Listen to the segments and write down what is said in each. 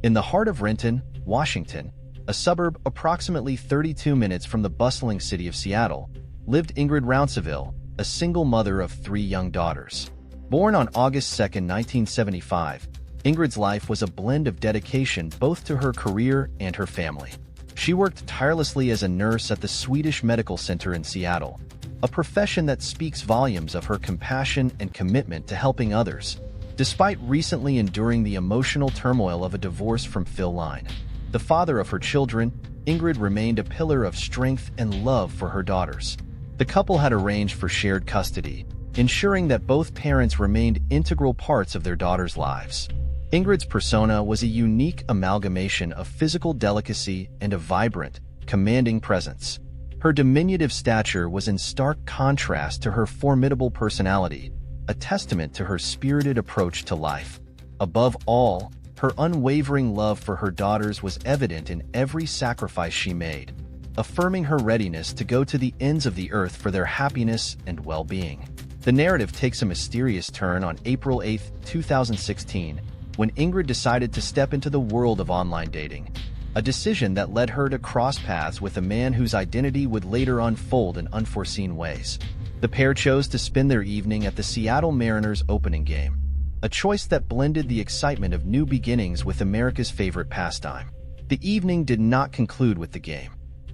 In the heart of Renton, Washington, a suburb approximately 32 minutes from the bustling city of Seattle, lived Ingrid Rounsaville, a single mother of 3 young daughters. Born on August 2, 1975, Ingrid's life was a blend of dedication both to her career and her family. She worked tirelessly as a nurse at the Swedish Medical Center in Seattle, a profession that speaks volumes of her compassion and commitment to helping others. Despite recently enduring the emotional turmoil of a divorce from Phil Line, the father of her children, Ingrid remained a pillar of strength and love for her daughters. The couple had arranged for shared custody, ensuring that both parents remained integral parts of their daughters' lives. Ingrid's persona was a unique amalgamation of physical delicacy and a vibrant, commanding presence. Her diminutive stature was in stark contrast to her formidable personality, a testament to her spirited approach to life. Above all, her unwavering love for her daughters was evident in every sacrifice she made, affirming her readiness to go to the ends of the earth for their happiness and well-being. The narrative takes a mysterious turn on April 8, 2016, when Ingrid decided to step into the world of online dating, a decision that led her to cross paths with a man whose identity would later unfold in unforeseen ways. The pair chose to spend their evening at the Seattle Mariners opening game, a choice that blended the excitement of new beginnings with America's favorite pastime. The evening did not conclude with the game.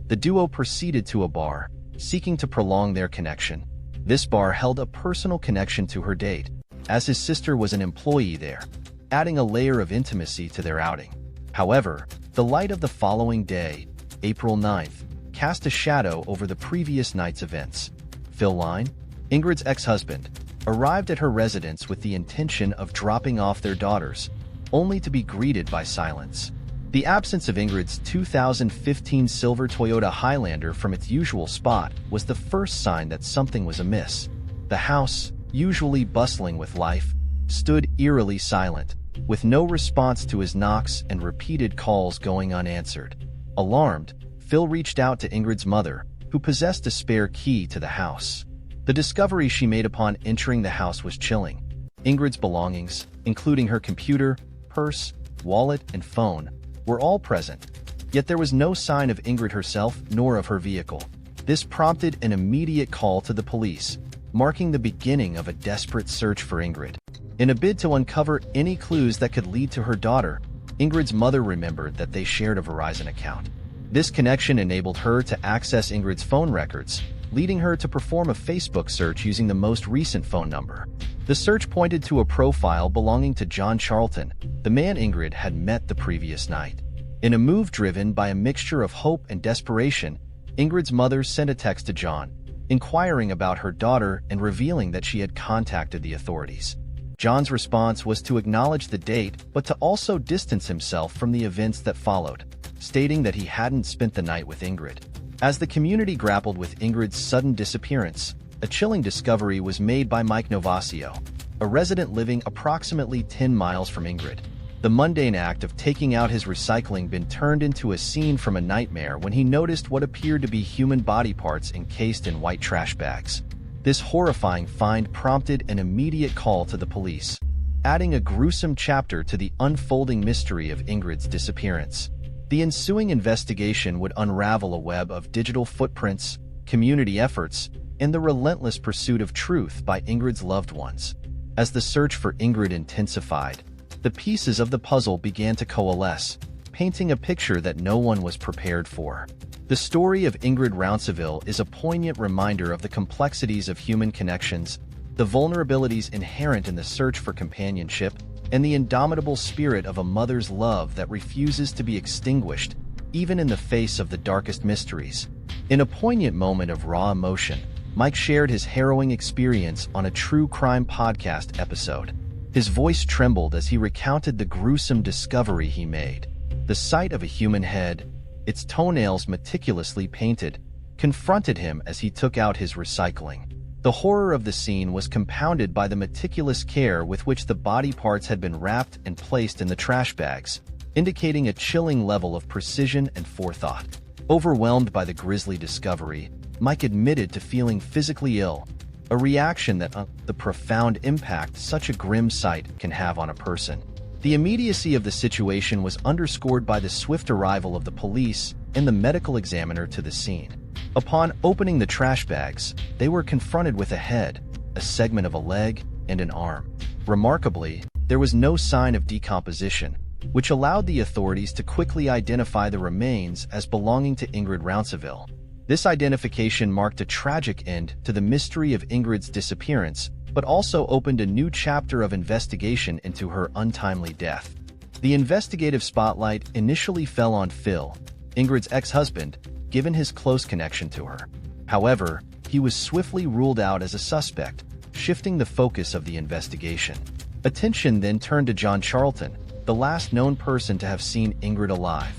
The duo proceeded to a bar, seeking to prolong their connection. This bar held a personal connection to her date, as his sister was an employee there, adding a layer of intimacy to their outing. However, the light of the following day, April 9th, cast a shadow over the previous night's events. Phil Line, Ingrid's ex-husband, arrived at her residence with the intention of dropping off their daughters, only to be greeted by silence. The absence of Ingrid's 2015 silver Toyota Highlander from its usual spot was the first sign that something was amiss. The house, usually bustling with life, stood eerily silent, with no response to his knocks and repeated calls going unanswered. Alarmed, Phil reached out to Ingrid's mother, who possessed a spare key to the house. The discovery she made upon entering the house was chilling. Ingrid's belongings, including her computer, purse, wallet, and phone, were all present, yet there was no sign of Ingrid herself nor of her vehicle. This prompted an immediate call to the police, marking the beginning of a desperate search for Ingrid. In a bid to uncover any clues that could lead to her daughter, Ingrid's mother remembered that they shared a Verizon account. This connection enabled her to access Ingrid's phone records, leading her to perform a Facebook search using the most recent phone number. The search pointed to a profile belonging to John Charlton, the man Ingrid had met the previous night. In a move driven by a mixture of hope and desperation, Ingrid's mother sent a text to John, inquiring about her daughter and revealing that she had contacted the authorities. John's response was to acknowledge the date, but to also distance himself from the events that followed, stating that he hadn't spent the night with Ingrid. As the community grappled with Ingrid's sudden disappearance, a chilling discovery was made by Mike Novasio, a resident living approximately 10 miles from Ingrid. The mundane act of taking out his recycling bin turned into a scene from a nightmare when he noticed what appeared to be human body parts encased in white trash bags. This horrifying find prompted an immediate call to the police, adding a gruesome chapter to the unfolding mystery of Ingrid's disappearance. The ensuing investigation would unravel a web of digital footprints, community efforts, and the relentless pursuit of truth by Ingrid's loved ones. As the search for Ingrid intensified, the pieces of the puzzle began to coalesce, painting a picture that no one was prepared for. The story of Ingrid Rounsaville is a poignant reminder of the complexities of human connections, the vulnerabilities inherent in the search for companionship, and the indomitable spirit of a mother's love that refuses to be extinguished, even in the face of the darkest mysteries. In a poignant moment of raw emotion, Mike shared his harrowing experience on a true crime podcast episode. His voice trembled as he recounted the gruesome discovery he made. The sight of a human head, its toenails meticulously painted, confronted him as he took out his recycling. The horror of the scene was compounded by the meticulous care with which the body parts had been wrapped and placed in the trash bags, indicating a chilling level of precision and forethought. Overwhelmed by the grisly discovery, Mike admitted to feeling physically ill, a reaction that the profound impact such a grim sight can have on a person. The immediacy of the situation was underscored by the swift arrival of the police and the medical examiner to the scene. Upon opening the trash bags, they were confronted with a head, a segment of a leg, and an arm. Remarkably, there was no sign of decomposition, which allowed the authorities to quickly identify the remains as belonging to Ingrid Rounceville. This identification marked a tragic end to the mystery of Ingrid's disappearance, but also opened a new chapter of investigation into her untimely death. The investigative spotlight initially fell on Phil, Ingrid's ex-husband, given his close connection to her. However, he was swiftly ruled out as a suspect, shifting the focus of the investigation. Attention then turned to John Charlton, the last known person to have seen Ingrid alive.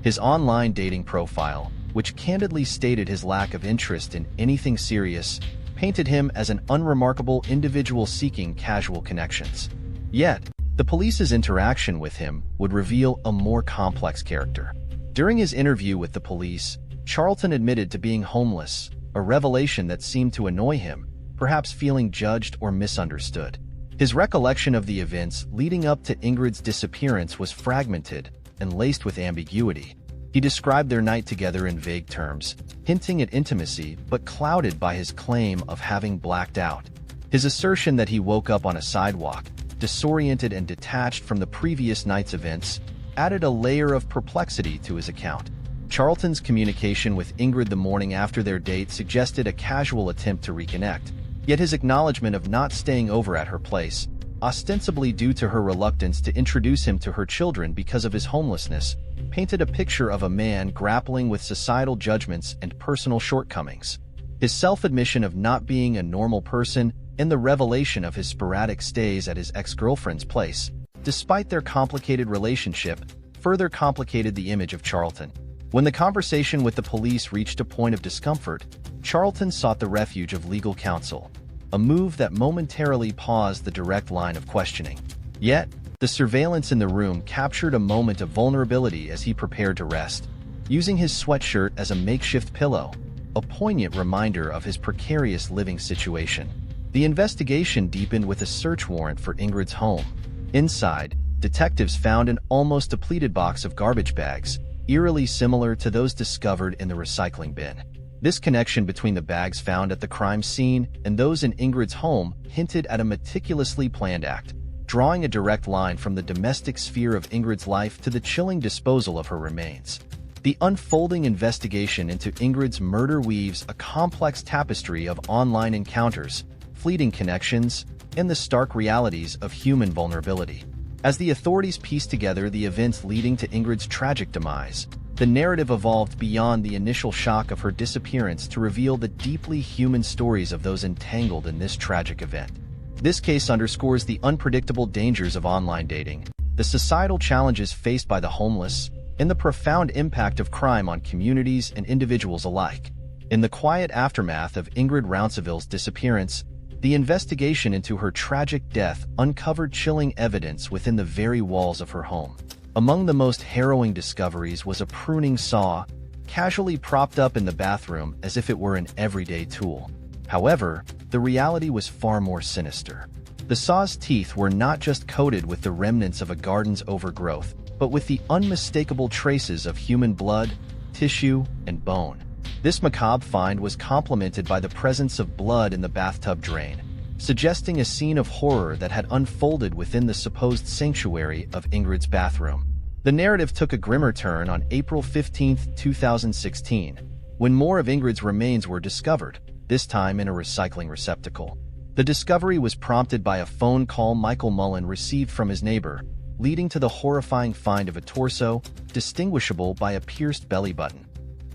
His online dating profile, which candidly stated his lack of interest in anything serious, painted him as an unremarkable individual seeking casual connections. Yet, the police's interaction with him would reveal a more complex character. During his interview with the police, Charlton admitted to being homeless, a revelation that seemed to annoy him, perhaps feeling judged or misunderstood. His recollection of the events leading up to Ingrid's disappearance was fragmented and laced with ambiguity. He described their night together in vague terms, hinting at intimacy but clouded by his claim of having blacked out. His assertion that he woke up on a sidewalk, disoriented and detached from the previous night's events, added a layer of perplexity to his account. Charlton's communication with Ingrid the morning after their date suggested a casual attempt to reconnect, yet his acknowledgement of not staying over at her place, ostensibly due to her reluctance to introduce him to her children because of his homelessness, painted a picture of a man grappling with societal judgments and personal shortcomings. His self-admission of not being a normal person and the revelation of his sporadic stays at his ex-girlfriend's place, despite their complicated relationship, further complicated the image of Charlton. When the conversation with the police reached a point of discomfort, Charlton sought the refuge of legal counsel, a move that momentarily paused the direct line of questioning. Yet, the surveillance in the room captured a moment of vulnerability as he prepared to rest, using his sweatshirt as a makeshift pillow, a poignant reminder of his precarious living situation. The investigation deepened with a search warrant for Ingrid's home. Inside, detectives found an almost depleted box of garbage bags, eerily similar to those discovered in the recycling bin. This connection between the bags found at the crime scene and those in Ingrid's home hinted at a meticulously planned act, drawing a direct line from the domestic sphere of Ingrid's life to the chilling disposal of her remains. The unfolding investigation into Ingrid's murder weaves a complex tapestry of online encounters, fleeting connections, and the stark realities of human vulnerability. As the authorities pieced together the events leading to Ingrid's tragic demise, the narrative evolved beyond the initial shock of her disappearance to reveal the deeply human stories of those entangled in this tragic event. This case underscores the unpredictable dangers of online dating, the societal challenges faced by the homeless, and the profound impact of crime on communities and individuals alike. In the quiet aftermath of Ingrid Rounceville's disappearance, the investigation into her tragic death uncovered chilling evidence within the very walls of her home. Among the most harrowing discoveries was a pruning saw, casually propped up in the bathroom as if it were an everyday tool. However, the reality was far more sinister. The saw's teeth were not just coated with the remnants of a garden's overgrowth, but with the unmistakable traces of human blood, tissue, and bone. This macabre find was complemented by the presence of blood in the bathtub drain, suggesting a scene of horror that had unfolded within the supposed sanctuary of Ingrid's bathroom. The narrative took a grimmer turn on April 15, 2016, when more of Ingrid's remains were discovered, this time in a recycling receptacle. The discovery was prompted by a phone call Michael Mullen received from his neighbor, leading to the horrifying find of a torso, distinguishable by a pierced belly button,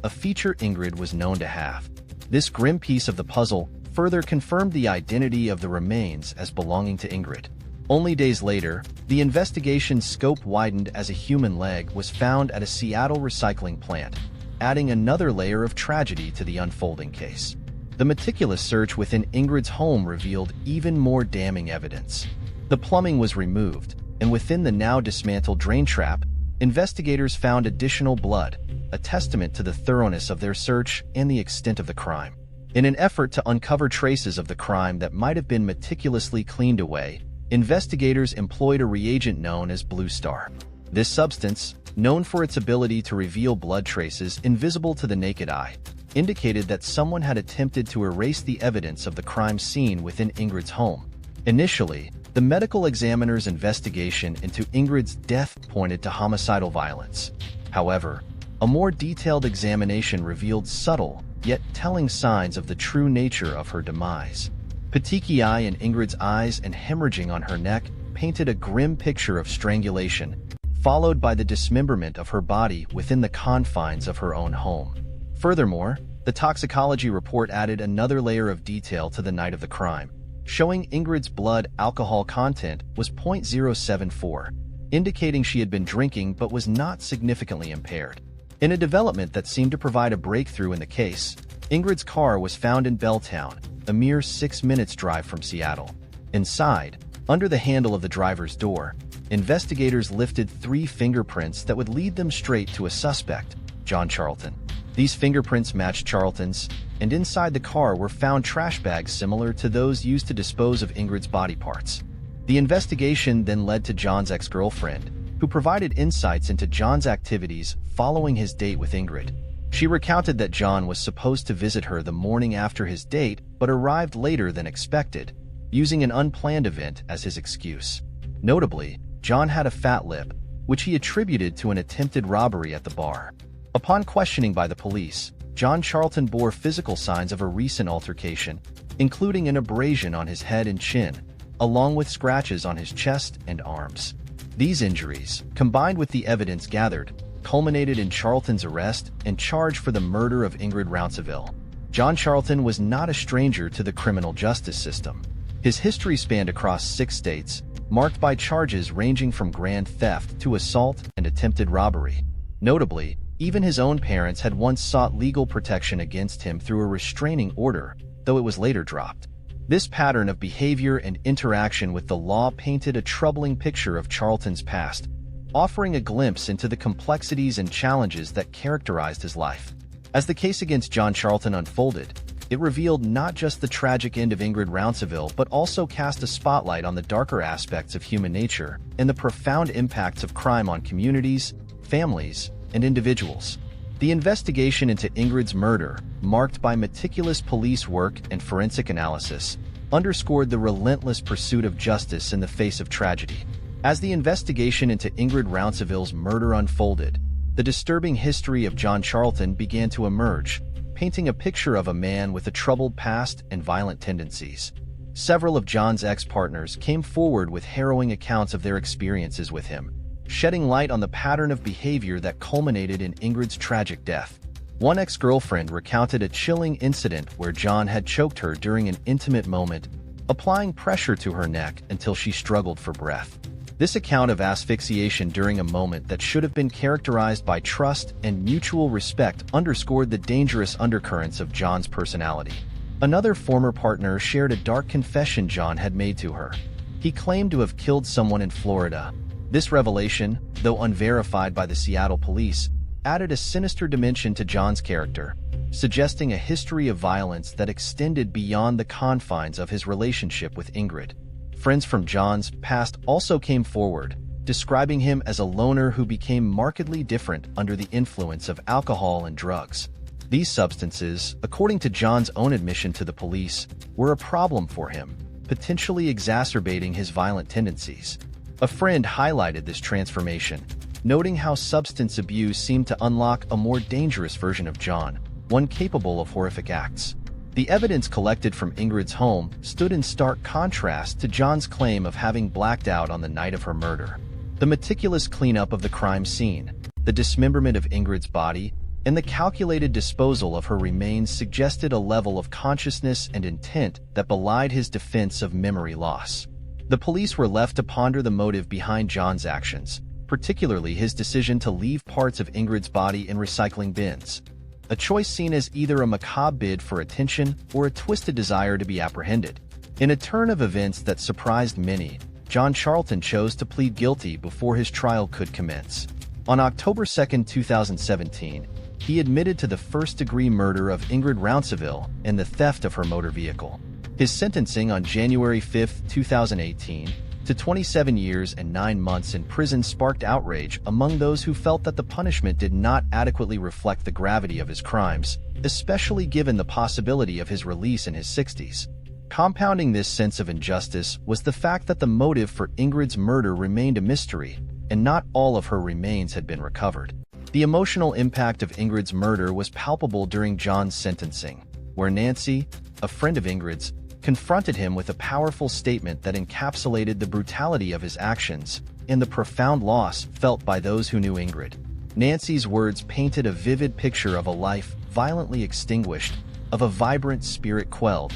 a feature Ingrid was known to have. This grim piece of the puzzle further confirmed the identity of the remains as belonging to Ingrid. Only days later, the investigation's scope widened as a human leg was found at a Seattle recycling plant, adding another layer of tragedy to the unfolding case. The meticulous search within Ingrid's home revealed even more damning evidence. The plumbing was removed, and within the now dismantled drain trap, investigators found additional blood, a testament to the thoroughness of their search and the extent of the crime. In an effort to uncover traces of the crime that might have been meticulously cleaned away, investigators employed a reagent known as Blue Star. This substance, known for its ability to reveal blood traces invisible to the naked eye, indicated that someone had attempted to erase the evidence of the crime scene within Ingrid's home. Initially, the medical examiner's investigation into Ingrid's death pointed to homicidal violence. However, a more detailed examination revealed subtle, yet telling signs of the true nature of her demise. Petechiae in Ingrid's eyes and hemorrhaging on her neck painted a grim picture of strangulation, followed by the dismemberment of her body within the confines of her own home. Furthermore, the toxicology report added another layer of detail to the night of the crime, showing Ingrid's blood alcohol content was 0.074, indicating she had been drinking but was not significantly impaired. In a development that seemed to provide a breakthrough in the case, Ingrid's car was found in Belltown, a mere 6 minutes drive from Seattle. Inside, under the handle of the driver's door, investigators lifted 3 fingerprints that would lead them straight to a suspect, John Charlton. These fingerprints matched Charlton's, and inside the car were found trash bags similar to those used to dispose of Ingrid's body parts. The investigation then led to John's ex-girlfriend, who provided insights into John's activities following his date with Ingrid. She recounted that John was supposed to visit her the morning after his date but arrived later than expected, using an unplanned event as his excuse. Notably, John had a fat lip, which he attributed to an attempted robbery at the bar. Upon questioning by the police, John Charlton bore physical signs of a recent altercation, including an abrasion on his head and chin, along with scratches on his chest and arms. These injuries, combined with the evidence gathered, culminated in Charlton's arrest and charge for the murder of Ingrid Rounceville. John Charlton was not a stranger to the criminal justice system. His history spanned across 6 states, marked by charges ranging from grand theft to assault and attempted robbery. Notably, even his own parents had once sought legal protection against him through a restraining order, though it was later dropped. This pattern of behavior and interaction with the law painted a troubling picture of Charlton's past, offering a glimpse into the complexities and challenges that characterized his life. As the case against John Charlton unfolded, it revealed not just the tragic end of Ingrid Rounceville but also cast a spotlight on the darker aspects of human nature and the profound impacts of crime on communities, families, and individuals. The investigation into Ingrid's murder, marked by meticulous police work and forensic analysis, underscored the relentless pursuit of justice in the face of tragedy. As the investigation into Ingrid Rounceville's murder unfolded, the disturbing history of John Charlton began to emerge, painting a picture of a man with a troubled past and violent tendencies. Several of John's ex-partners came forward with harrowing accounts of their experiences with him, shedding light on the pattern of behavior that culminated in Ingrid's tragic death. One ex-girlfriend recounted a chilling incident where John had choked her during an intimate moment, applying pressure to her neck until she struggled for breath. This account of asphyxiation during a moment that should have been characterized by trust and mutual respect underscored the dangerous undercurrents of John's personality. Another former partner shared a dark confession John had made to her. He claimed to have killed someone in Florida. This revelation, though unverified by the Seattle police, added a sinister dimension to John's character, suggesting a history of violence that extended beyond the confines of his relationship with Ingrid. Friends from John's past also came forward, describing him as a loner who became markedly different under the influence of alcohol and drugs. These substances, according to John's own admission to the police, were a problem for him, potentially exacerbating his violent tendencies. A friend highlighted this transformation, noting how substance abuse seemed to unlock a more dangerous version of John, one capable of horrific acts. The evidence collected from Ingrid's home stood in stark contrast to John's claim of having blacked out on the night of her murder. The meticulous cleanup of the crime scene, the dismemberment of Ingrid's body, and the calculated disposal of her remains suggested a level of consciousness and intent that belied his defense of memory loss. The police were left to ponder the motive behind John's actions, particularly his decision to leave parts of Ingrid's body in recycling bins, a choice seen as either a macabre bid for attention or a twisted desire to be apprehended. In a turn of events that surprised many, John Charlton chose to plead guilty before his trial could commence. On October 2, 2017, he admitted to the first-degree murder of Ingrid Rounceville and the theft of her motor vehicle. His sentencing on January 5, 2018, to 27 years and 9 months in prison sparked outrage among those who felt that the punishment did not adequately reflect the gravity of his crimes, especially given the possibility of his release in his 60s. Compounding this sense of injustice was the fact that the motive for Ingrid's murder remained a mystery, and not all of her remains had been recovered. The emotional impact of Ingrid's murder was palpable during John's sentencing, where Nancy, a friend of Ingrid's, confronted him with a powerful statement that encapsulated the brutality of his actions and the profound loss felt by those who knew Ingrid. Nancy's words painted a vivid picture of a life violently extinguished, of a vibrant spirit quelled,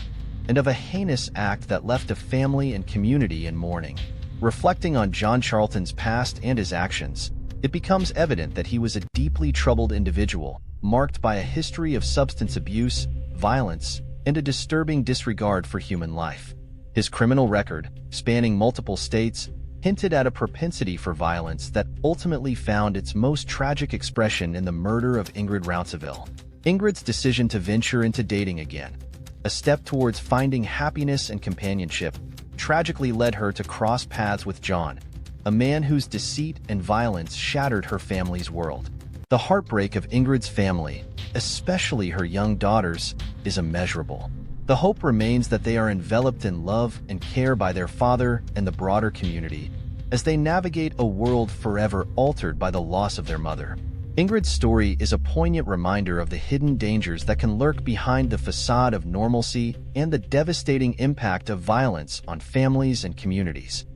and of a heinous act that left a family and community in mourning. Reflecting on John Charlton's past and his actions, it becomes evident that he was a deeply troubled individual, marked by a history of substance abuse, violence, and a disturbing disregard for human life. His criminal record, spanning multiple states, hinted at a propensity for violence that ultimately found its most tragic expression in the murder of Ingrid Rounceville. Ingrid's decision to venture into dating again, a step towards finding happiness and companionship, tragically led her to cross paths with John, a man whose deceit and violence shattered her family's world. The heartbreak of Ingrid's family, especially her young daughters, is immeasurable. The hope remains that they are enveloped in love and care by their father and the broader community, as they navigate a world forever altered by the loss of their mother. Ingrid's story is a poignant reminder of the hidden dangers that can lurk behind the facade of normalcy and the devastating impact of violence on families and communities.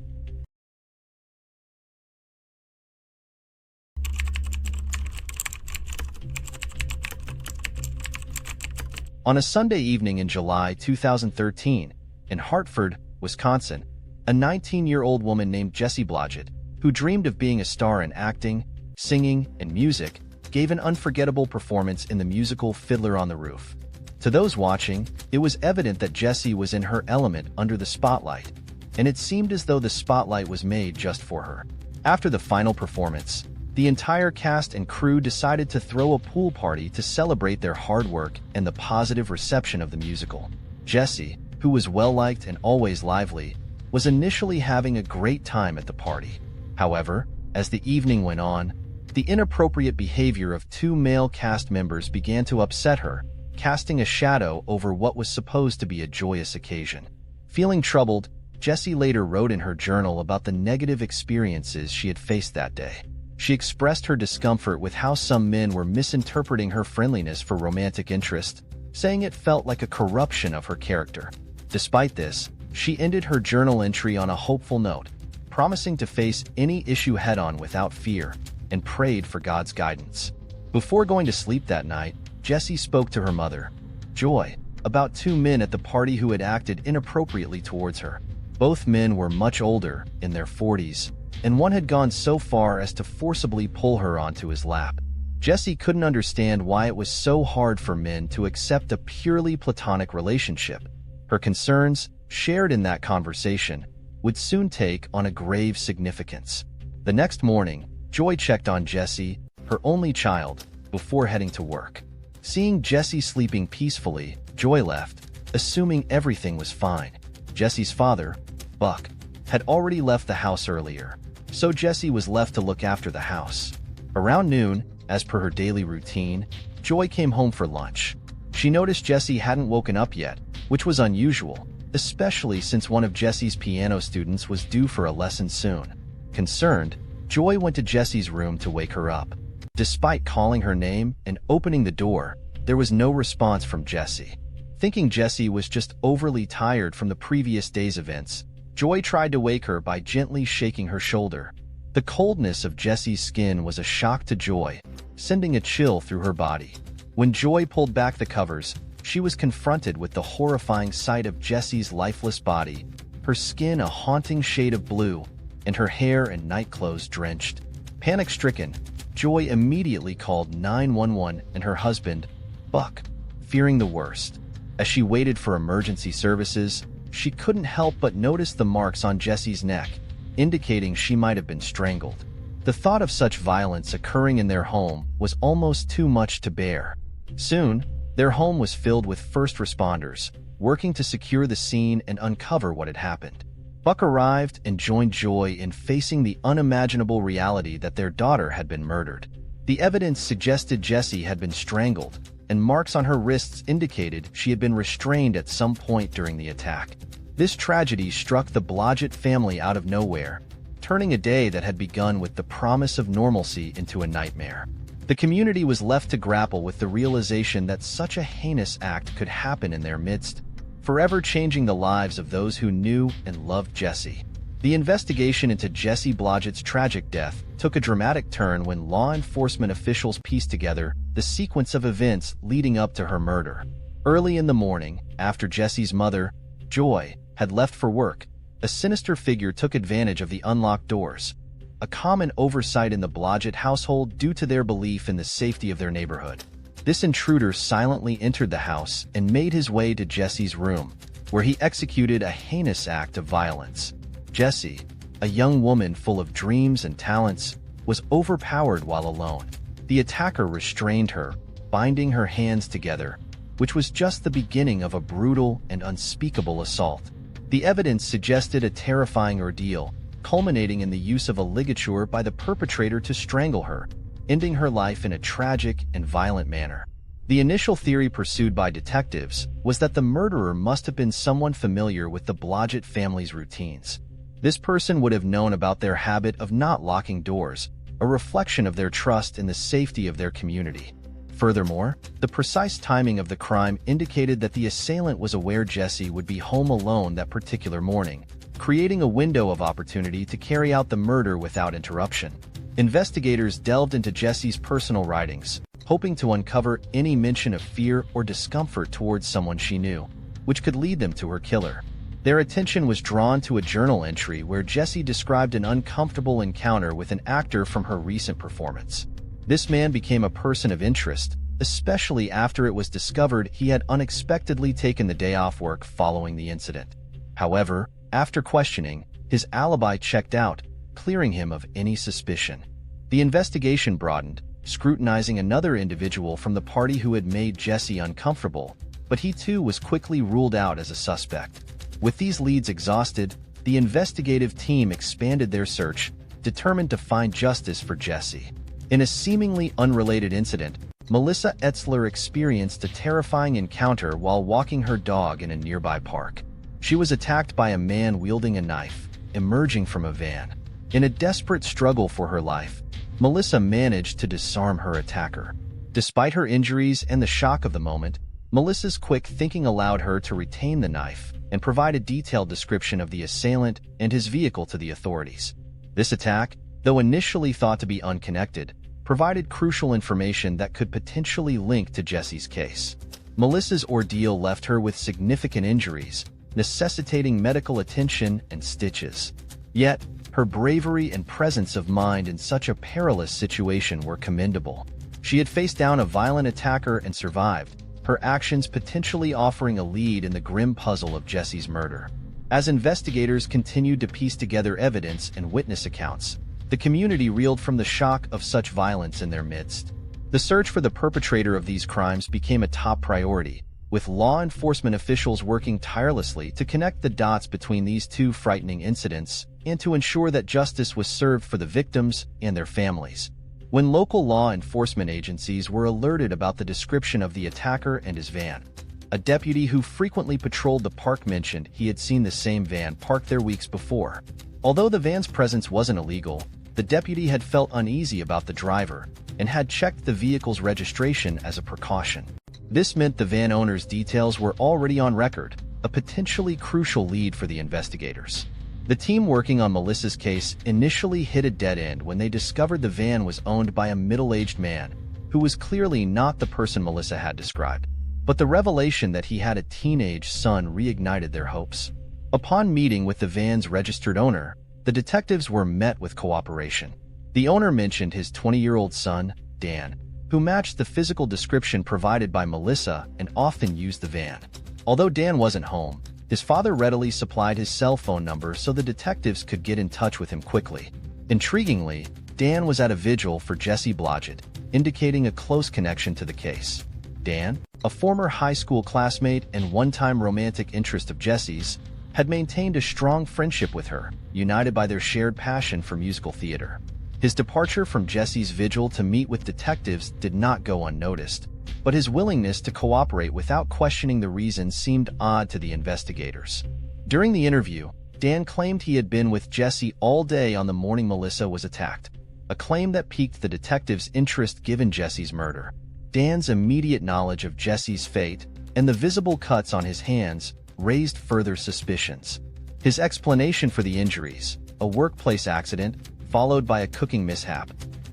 On a Sunday evening in July 2013, in Hartford, Wisconsin, a 19-year-old woman named Jessie Blodgett, who dreamed of being a star in acting, singing, and music, gave an unforgettable performance in the musical Fiddler on the Roof. To those watching, it was evident that Jessie was in her element under the spotlight, and it seemed as though the spotlight was made just for her. After the final performance, the entire cast and crew decided to throw a pool party to celebrate their hard work and the positive reception of the musical. Jessie, who was well-liked and always lively, was initially having a great time at the party. However, as the evening went on, the inappropriate behavior of two male cast members began to upset her, casting a shadow over what was supposed to be a joyous occasion. Feeling troubled, Jessie later wrote in her journal about the negative experiences she had faced that day. She expressed her discomfort with how some men were misinterpreting her friendliness for romantic interest, saying it felt like a corruption of her character. Despite this, she ended her journal entry on a hopeful note, promising to face any issue head-on without fear, and prayed for God's guidance. Before going to sleep that night, Jessie spoke to her mother, Joy, about two men at the party who had acted inappropriately towards her. Both men were much older, in their 40s, and one had gone so far as to forcibly pull her onto his lap. Jessie couldn't understand why it was so hard for men to accept a purely platonic relationship. Her concerns, shared in that conversation, would soon take on a grave significance. The next morning, Joy checked on Jessie, her only child, before heading to work. Seeing Jessie sleeping peacefully, Joy left, assuming everything was fine. Jessie's father, Buck, had already left the house earlier, so Jessie was left to look after the house. Around noon, as per her daily routine, Joy came home for lunch. She noticed Jessie hadn't woken up yet, which was unusual, especially since one of Jessie's piano students was due for a lesson soon. Concerned, Joy went to Jessie's room to wake her up. Despite calling her name and opening the door, there was no response from Jessie. Thinking Jessie was just overly tired from the previous day's events, Joy tried to wake her by gently shaking her shoulder. The coldness of Jessie's skin was a shock to Joy, sending a chill through her body. When Joy pulled back the covers, she was confronted with the horrifying sight of Jessie's lifeless body, her skin a haunting shade of blue, and her hair and nightclothes drenched. Panic-stricken, Joy immediately called 911 and her husband, Buck, fearing the worst. As she waited for emergency services, she couldn't help but notice the marks on Jessie's neck, indicating she might have been strangled. The thought of such violence occurring in their home was almost too much to bear. Soon, their home was filled with first responders, working to secure the scene and uncover what had happened. Buck arrived and joined Joy in facing the unimaginable reality that their daughter had been murdered. The evidence suggested Jessie had been strangled, and marks on her wrists indicated she had been restrained at some point during the attack. This tragedy struck the Blodgett family out of nowhere, turning a day that had begun with the promise of normalcy into a nightmare. The community was left to grapple with the realization that such a heinous act could happen in their midst, forever changing the lives of those who knew and loved Jessie. The investigation into Jessie Blodgett's tragic death took a dramatic turn when law enforcement officials pieced together the sequence of events leading up to her murder. Early in the morning, after Jessie's mother, Joy, had left for work, a sinister figure took advantage of the unlocked doors, a common oversight in the Blodgett household due to their belief in the safety of their neighborhood. This intruder silently entered the house and made his way to Jessie's room, where he executed a heinous act of violence. Jessie, a young woman full of dreams and talents, was overpowered while alone. The attacker restrained her, binding her hands together, which was just the beginning of a brutal and unspeakable assault. The evidence suggested a terrifying ordeal, culminating in the use of a ligature by the perpetrator to strangle her, ending her life in a tragic and violent manner. The initial theory pursued by detectives was that the murderer must have been someone familiar with the Blodgett family's routines. This person would have known about their habit of not locking doors, a reflection of their trust in the safety of their community. Furthermore, the precise timing of the crime indicated that the assailant was aware Jessie would be home alone that particular morning, creating a window of opportunity to carry out the murder without interruption. Investigators delved into Jessie's personal writings, hoping to uncover any mention of fear or discomfort towards someone she knew, which could lead them to her killer. Their attention was drawn to a journal entry where Jessie described an uncomfortable encounter with an actor from her recent performance. This man became a person of interest, especially after it was discovered he had unexpectedly taken the day off work following the incident. However, after questioning, his alibi checked out, clearing him of any suspicion. The investigation broadened, scrutinizing another individual from the party who had made Jessie uncomfortable, but he too was quickly ruled out as a suspect. With these leads exhausted, the investigative team expanded their search, determined to find justice for Jessie. In a seemingly unrelated incident, Melissa Etzler experienced a terrifying encounter while walking her dog in a nearby park. She was attacked by a man wielding a knife, emerging from a van. In a desperate struggle for her life, Melissa managed to disarm her attacker. Despite her injuries and the shock of the moment, Melissa's quick thinking allowed her to retain the knife and provide a detailed description of the assailant and his vehicle to the authorities. This attack, though initially thought to be unconnected, provided crucial information that could potentially link to Jessie's case. Melissa's ordeal left her with significant injuries, necessitating medical attention and stitches. Yet, her bravery and presence of mind in such a perilous situation were commendable. She had faced down a violent attacker and survived, her actions potentially offering a lead in the grim puzzle of Jessie's murder. As investigators continued to piece together evidence and witness accounts, the community reeled from the shock of such violence in their midst. The search for the perpetrator of these crimes became a top priority, with law enforcement officials working tirelessly to connect the dots between these two frightening incidents and to ensure that justice was served for the victims and their families. When local law enforcement agencies were alerted about the description of the attacker and his van, a deputy who frequently patrolled the park mentioned he had seen the same van parked there weeks before. Although the van's presence wasn't illegal, the deputy had felt uneasy about the driver and had checked the vehicle's registration as a precaution. This meant the van owner's details were already on record, a potentially crucial lead for the investigators. The team working on Melissa's case initially hit a dead end when they discovered the van was owned by a middle-aged man who was clearly not the person Melissa had described. But the revelation that he had a teenage son reignited their hopes. Upon meeting with the van's registered owner, the detectives were met with cooperation. The owner mentioned his 20-year-old son, Dan, who matched the physical description provided by Melissa and often used the van. Although Dan wasn't home, his father readily supplied his cell phone number so the detectives could get in touch with him quickly. Intriguingly, Dan was at a vigil for Jessie Blodgett, indicating a close connection to the case. Dan, a former high school classmate and one-time romantic interest of Jessie's, had maintained a strong friendship with her, united by their shared passion for musical theater. His departure from Jesse's vigil to meet with detectives did not go unnoticed, but his willingness to cooperate without questioning the reasons seemed odd to the investigators. During the interview, Dan claimed he had been with Jesse all day on the morning Melissa was attacked, a claim that piqued the detectives' interest given Jesse's murder. Dan's immediate knowledge of Jesse's fate and the visible cuts on his hands raised further suspicions. His explanation for the injuries, a workplace accident followed by a cooking mishap,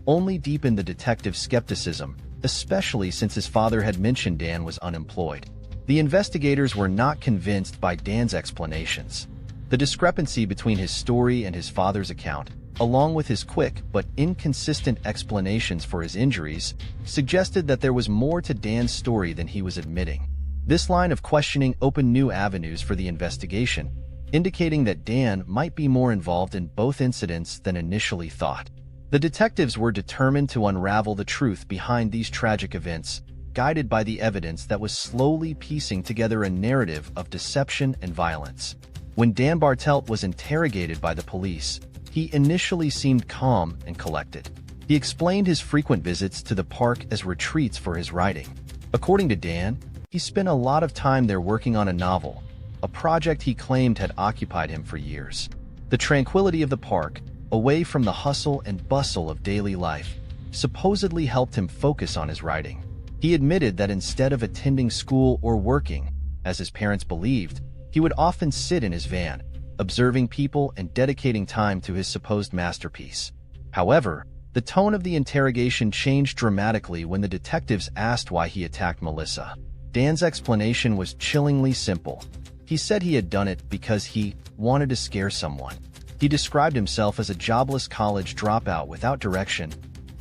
only deepened the detective's skepticism, especially since his father had mentioned Dan was unemployed. The investigators were not convinced by Dan's explanations. The discrepancy between his story and his father's account, along with his quick but inconsistent explanations for his injuries, suggested that there was more to Dan's story than he was admitting. This line of questioning opened new avenues for the investigation, indicating that Dan might be more involved in both incidents than initially thought. The detectives were determined to unravel the truth behind these tragic events, guided by the evidence that was slowly piecing together a narrative of deception and violence. When Dan Bartelt was interrogated by the police, he initially seemed calm and collected. He explained his frequent visits to the park as retreats for his writing. According to Dan, he spent a lot of time there working on a novel, a project he claimed had occupied him for years. The tranquility of the park, away from the hustle and bustle of daily life, supposedly helped him focus on his writing. He admitted that instead of attending school or working, as his parents believed, he would often sit in his van, observing people and dedicating time to his supposed masterpiece. However, the tone of the interrogation changed dramatically when the detectives asked why he attacked Melissa. Dan's explanation was chillingly simple. He said he had done it because he wanted to scare someone. He described himself as a jobless college dropout without direction,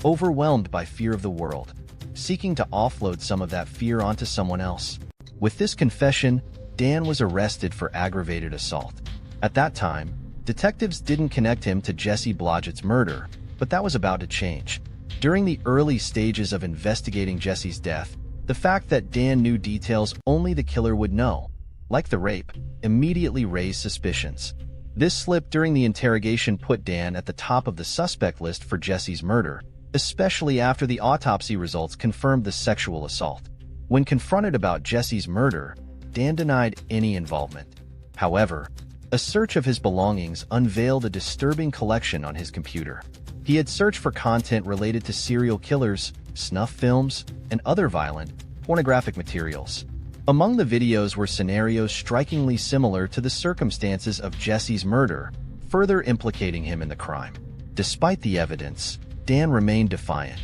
overwhelmed by fear of the world, seeking to offload some of that fear onto someone else. With this confession, Dan was arrested for aggravated assault. At that time, detectives didn't connect him to Jesse Blodgett's murder, but that was about to change. During the early stages of investigating Jesse's death, the fact that Dan knew details only the killer would know, like the rape, immediately raised suspicions. This slip during the interrogation put Dan at the top of the suspect list for Jesse's murder, especially after the autopsy results confirmed the sexual assault. When confronted about Jesse's murder, Dan denied any involvement. However, a search of his belongings unveiled a disturbing collection on his computer. He had searched for content related to serial killers, snuff films, and other violent, pornographic materials. Among the videos were scenarios strikingly similar to the circumstances of Jesse's murder, further implicating him in the crime. Despite the evidence, Dan remained defiant.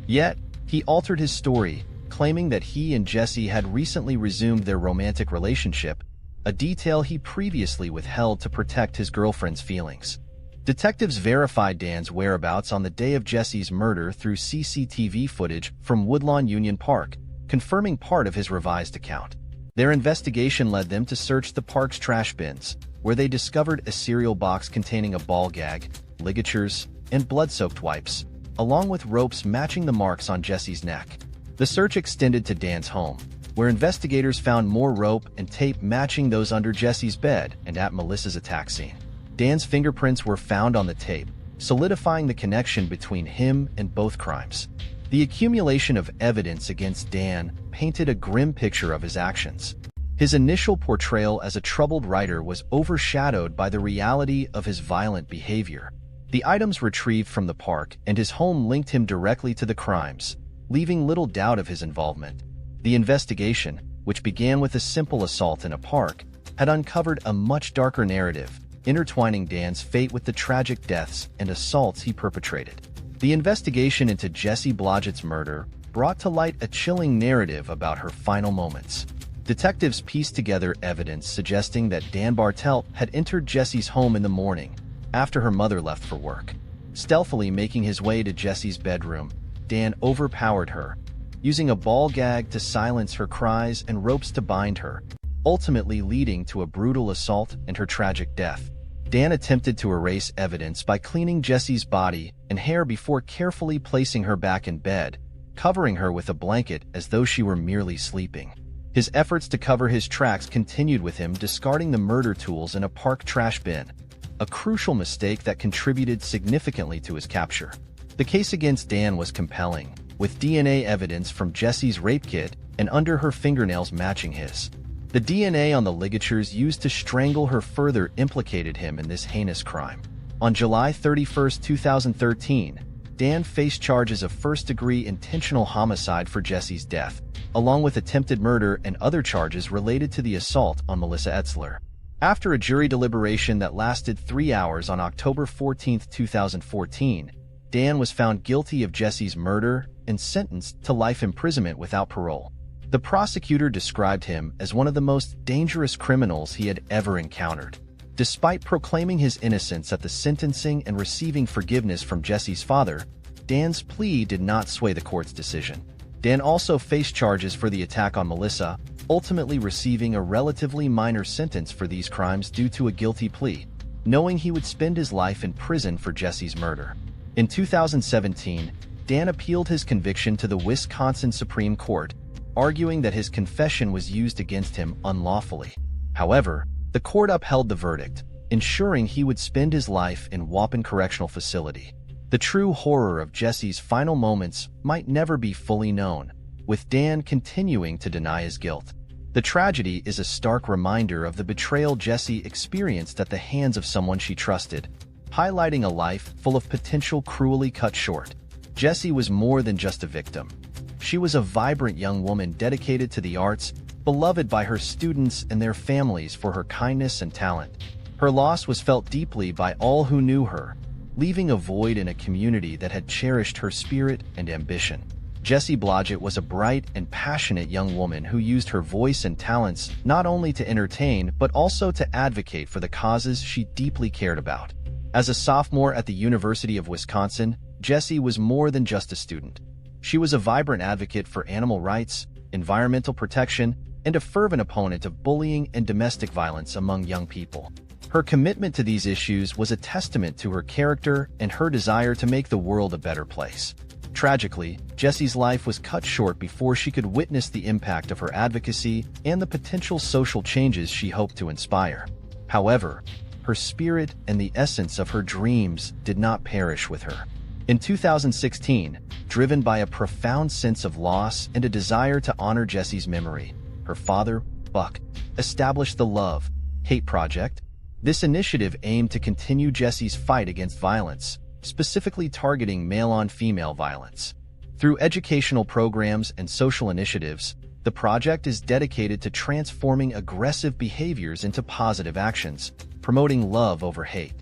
Yet, he altered his story, claiming that he and Jesse had recently resumed their romantic relationship, a detail he previously withheld to protect his girlfriend's feelings. Detectives verified Dan's whereabouts on the day of Jesse's murder through CCTV footage from Woodlawn Union Park, confirming part of his revised account. Their investigation led them to search the park's trash bins, where they discovered a cereal box containing a ball gag, ligatures, and blood-soaked wipes, along with ropes matching the marks on Jesse's neck. The search extended to Dan's home, where investigators found more rope and tape matching those under Jesse's bed and at Melissa's attack scene. Dan's fingerprints were found on the tape, solidifying the connection between him and both crimes. The accumulation of evidence against Dan painted a grim picture of his actions. His initial portrayal as a troubled writer was overshadowed by the reality of his violent behavior. The items retrieved from the park and his home linked him directly to the crimes, leaving little doubt of his involvement. The investigation, which began with a simple assault in a park, had uncovered a much darker narrative, intertwining Dan's fate with the tragic deaths and assaults he perpetrated. The investigation into Jessie Blodgett's murder brought to light a chilling narrative about her final moments. Detectives pieced together evidence suggesting that Dan Bartelt had entered Jessie's home in the morning, after her mother left for work. Stealthily making his way to Jessie's bedroom, Dan overpowered her, using a ball gag to silence her cries and ropes to bind her, ultimately leading to a brutal assault and her tragic death. Dan attempted to erase evidence by cleaning Jessie's body and hair before carefully placing her back in bed, covering her with a blanket as though she were merely sleeping. His efforts to cover his tracks continued, with him discarding the murder tools in a park trash bin, a crucial mistake that contributed significantly to his capture. The case against Dan was compelling, with DNA evidence from Jessie's rape kit and under her fingernails matching his. The DNA on the ligatures used to strangle her further implicated him in this heinous crime. On July 31, 2013, Dan faced charges of first-degree intentional homicide for Jessie's death, along with attempted murder and other charges related to the assault on Melissa Etzler. After a jury deliberation that lasted 3 hours on October 14, 2014, Dan was found guilty of Jessie's murder and sentenced to life imprisonment without parole. The prosecutor described him as one of the most dangerous criminals he had ever encountered. Despite proclaiming his innocence at the sentencing and receiving forgiveness from Jessie's father, Dan's plea did not sway the court's decision. Dan also faced charges for the attack on Melissa, ultimately receiving a relatively minor sentence for these crimes due to a guilty plea, knowing he would spend his life in prison for Jessie's murder. In 2017, Dan appealed his conviction to the Wisconsin Supreme Court, arguing that his confession was used against him unlawfully. However, the court upheld the verdict, ensuring he would spend his life in Waupun Correctional Facility. The true horror of Jessie's final moments might never be fully known, with Dan continuing to deny his guilt. The tragedy is a stark reminder of the betrayal Jessie experienced at the hands of someone she trusted, highlighting a life full of potential cruelly cut short. Jessie was more than just a victim. She was a vibrant young woman dedicated to the arts, beloved by her students and their families for her kindness and talent. Her loss was felt deeply by all who knew her, leaving a void in a community that had cherished her spirit and ambition. Jessie Blodgett was a bright and passionate young woman who used her voice and talents not only to entertain but also to advocate for the causes she deeply cared about. As a sophomore at the University of Wisconsin, Jessie was more than just a student. She was a vibrant advocate for animal rights, environmental protection, and a fervent opponent of bullying and domestic violence among young people. Her commitment to these issues was a testament to her character and her desire to make the world a better place. Tragically, Jessie's life was cut short before she could witness the impact of her advocacy and the potential social changes she hoped to inspire. However, her spirit and the essence of her dreams did not perish with her. In 2016, driven by a profound sense of loss and a desire to honor Jessie's memory, her father, Buck, established the Love, Hate Project. This initiative aimed to continue Jessie's fight against violence, specifically targeting male-on-female violence. Through educational programs and social initiatives, the project is dedicated to transforming aggressive behaviors into positive actions, promoting love over hate.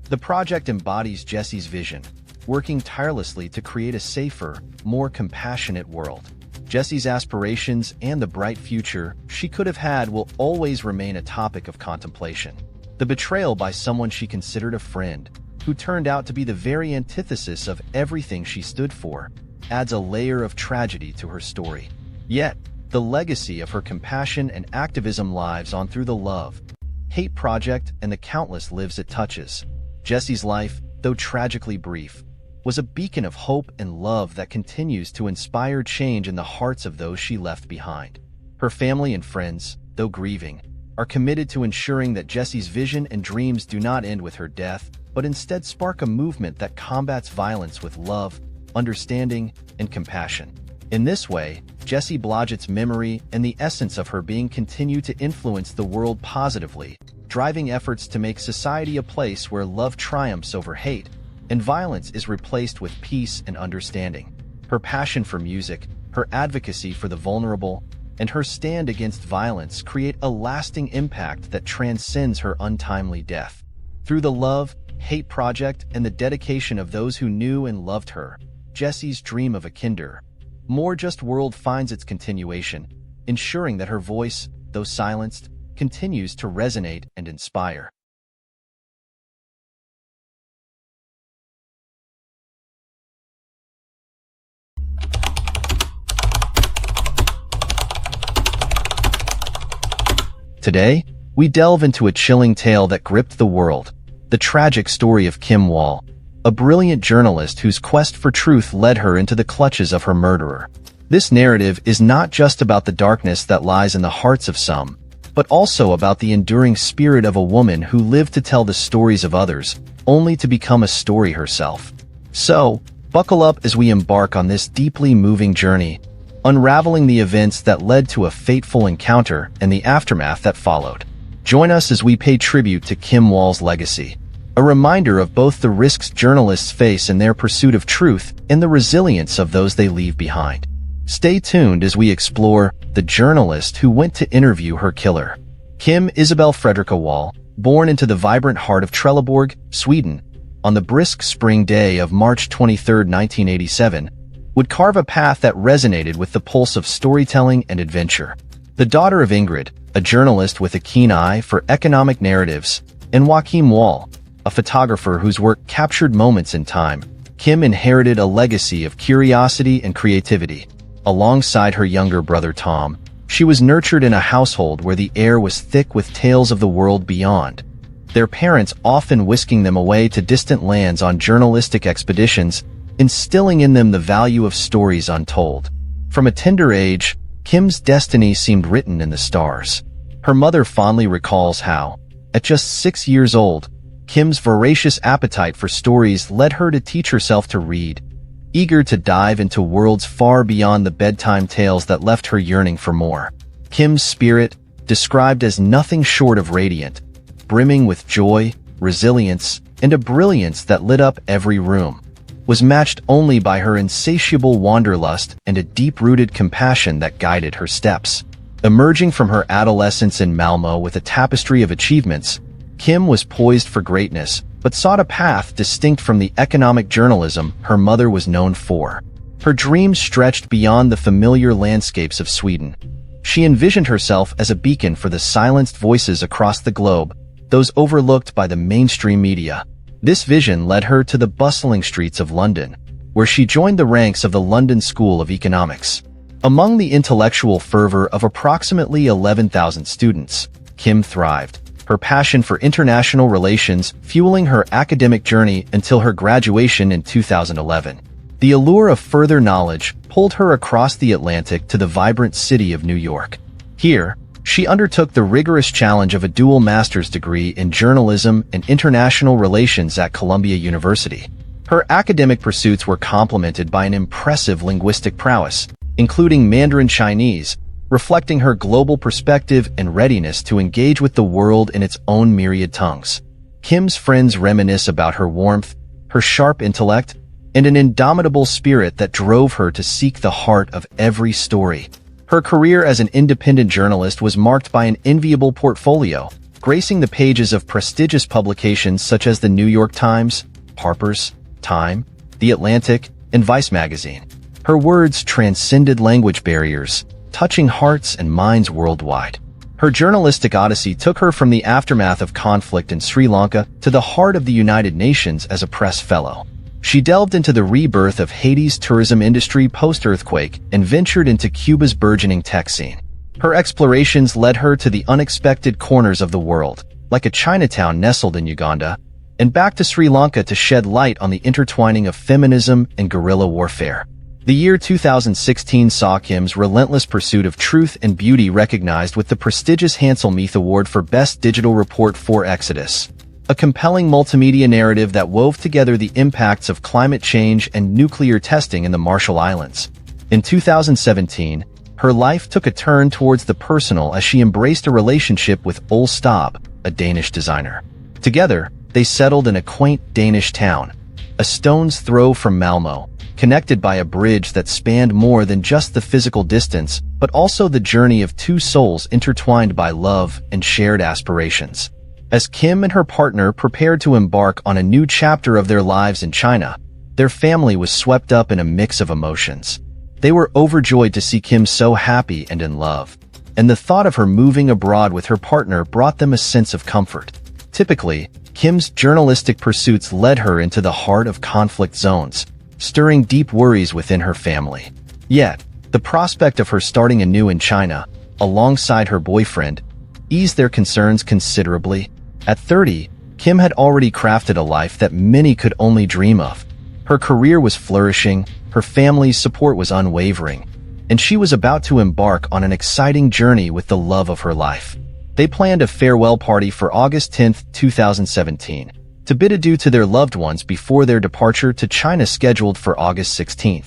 The project embodies Jessie's vision, working tirelessly to create a safer, more compassionate world. Jessie's aspirations and the bright future she could have had will always remain a topic of contemplation. The betrayal by someone she considered a friend, who turned out to be the very antithesis of everything she stood for, adds a layer of tragedy to her story. Yet, the legacy of her compassion and activism lives on through the Love, Hate Project and the countless lives it touches. Jessie's life, though tragically brief, was a beacon of hope and love that continues to inspire change in the hearts of those she left behind. Her family and friends, though grieving, are committed to ensuring that Jessie's vision and dreams do not end with her death, but instead spark a movement that combats violence with love, understanding, and compassion. In this way, Jessie Blodgett's memory and the essence of her being continue to influence the world positively, driving efforts to make society a place where love triumphs over hate, and violence is replaced with peace and understanding. Her passion for music, her advocacy for the vulnerable, and her stand against violence create a lasting impact that transcends her untimely death. Through the Love, Hate Project and the dedication of those who knew and loved her, Jessie's dream of a kinder, more just world finds its continuation, ensuring that her voice, though silenced, continues to resonate and inspire. Today, we delve into a chilling tale that gripped the world, the tragic story of Kim Wall, a brilliant journalist whose quest for truth led her into the clutches of her murderer. This narrative is not just about the darkness that lies in the hearts of some, but also about the enduring spirit of a woman who lived to tell the stories of others, only to become a story herself. So, buckle up as we embark on this deeply moving journey, unraveling the events that led to a fateful encounter and the aftermath that followed. Join us as we pay tribute to Kim Wall's legacy, a reminder of both the risks journalists face in their pursuit of truth and the resilience of those they leave behind. Stay tuned as we explore the journalist who went to interview her killer. Kim Isabel Fredrika Wall, born into the vibrant heart of Trelleborg, Sweden, on the brisk spring day of March 23, 1987, would carve a path that resonated with the pulse of storytelling and adventure. The daughter of Ingrid, a journalist with a keen eye for economic narratives, and Joachim Wall, a photographer whose work captured moments in time, Kim inherited a legacy of curiosity and creativity. Alongside her younger brother Tom, she was nurtured in a household where the air was thick with tales of the world beyond, their parents often whisking them away to distant lands on journalistic expeditions, instilling in them the value of stories untold. From a tender age, Kim's destiny seemed written in the stars. Her mother fondly recalls how, at just 6 years old, Kim's voracious appetite for stories led her to teach herself to read, eager to dive into worlds far beyond the bedtime tales that left her yearning for more. Kim's spirit, described as nothing short of radiant, brimming with joy, resilience, and a brilliance that lit up every room, was matched only by her insatiable wanderlust and a deep-rooted compassion that guided her steps. Emerging from her adolescence in Malmö with a tapestry of achievements, Kim was poised for greatness, but sought a path distinct from the economic journalism her mother was known for. Her dreams stretched beyond the familiar landscapes of Sweden. She envisioned herself as a beacon for the silenced voices across the globe, those overlooked by the mainstream media. This vision led her to the bustling streets of London, where she joined the ranks of the London School of Economics. Among the intellectual fervor of approximately 11,000 students, Kim thrived, her passion for international relations fueling her academic journey until her graduation in 2011. The allure of further knowledge pulled her across the Atlantic to the vibrant city of New York. Here, she undertook the rigorous challenge of a dual master's degree in journalism and international relations at Columbia University. Her academic pursuits were complemented by an impressive linguistic prowess, including Mandarin Chinese, reflecting her global perspective and readiness to engage with the world in its own myriad tongues. Kim's friends reminisce about her warmth, her sharp intellect, and an indomitable spirit that drove her to seek the heart of every story. Her career as an independent journalist was marked by an enviable portfolio, gracing the pages of prestigious publications such as the New York Times, Harper's, Time, The Atlantic, and Vice magazine. Her words transcended language barriers, touching hearts and minds worldwide. Her journalistic odyssey took her from the aftermath of conflict in Sri Lanka to the heart of the United Nations as a press fellow. She delved into the rebirth of Haiti's tourism industry post-earthquake and ventured into Cuba's burgeoning tech scene. Her explorations led her to the unexpected corners of the world, like a Chinatown nestled in Uganda, and back to Sri Lanka to shed light on the intertwining of feminism and guerrilla warfare. The year 2016 saw Kim's relentless pursuit of truth and beauty recognized with the prestigious Hansel Meath Award for Best Digital Report for Exodus, a compelling multimedia narrative that wove together the impacts of climate change and nuclear testing in the Marshall Islands. In 2017, her life took a turn towards the personal as she embraced a relationship with Ole Staab, a Danish designer. Together, they settled in a quaint Danish town, a stone's throw from Malmö, connected by a bridge that spanned more than just the physical distance, but also the journey of two souls intertwined by love and shared aspirations. As Kim and her partner prepared to embark on a new chapter of their lives in China, their family was swept up in a mix of emotions. They were overjoyed to see Kim so happy and in love, and the thought of her moving abroad with her partner brought them a sense of comfort. Typically, Kim's journalistic pursuits led her into the heart of conflict zones, stirring deep worries within her family. Yet, the prospect of her starting anew in China, alongside her boyfriend, eased their concerns considerably. At 30, Kim had already crafted a life that many could only dream of. Her career was flourishing, her family's support was unwavering, and she was about to embark on an exciting journey with the love of her life. They planned a farewell party for August 10, 2017, to bid adieu to their loved ones before their departure to China scheduled for August 16.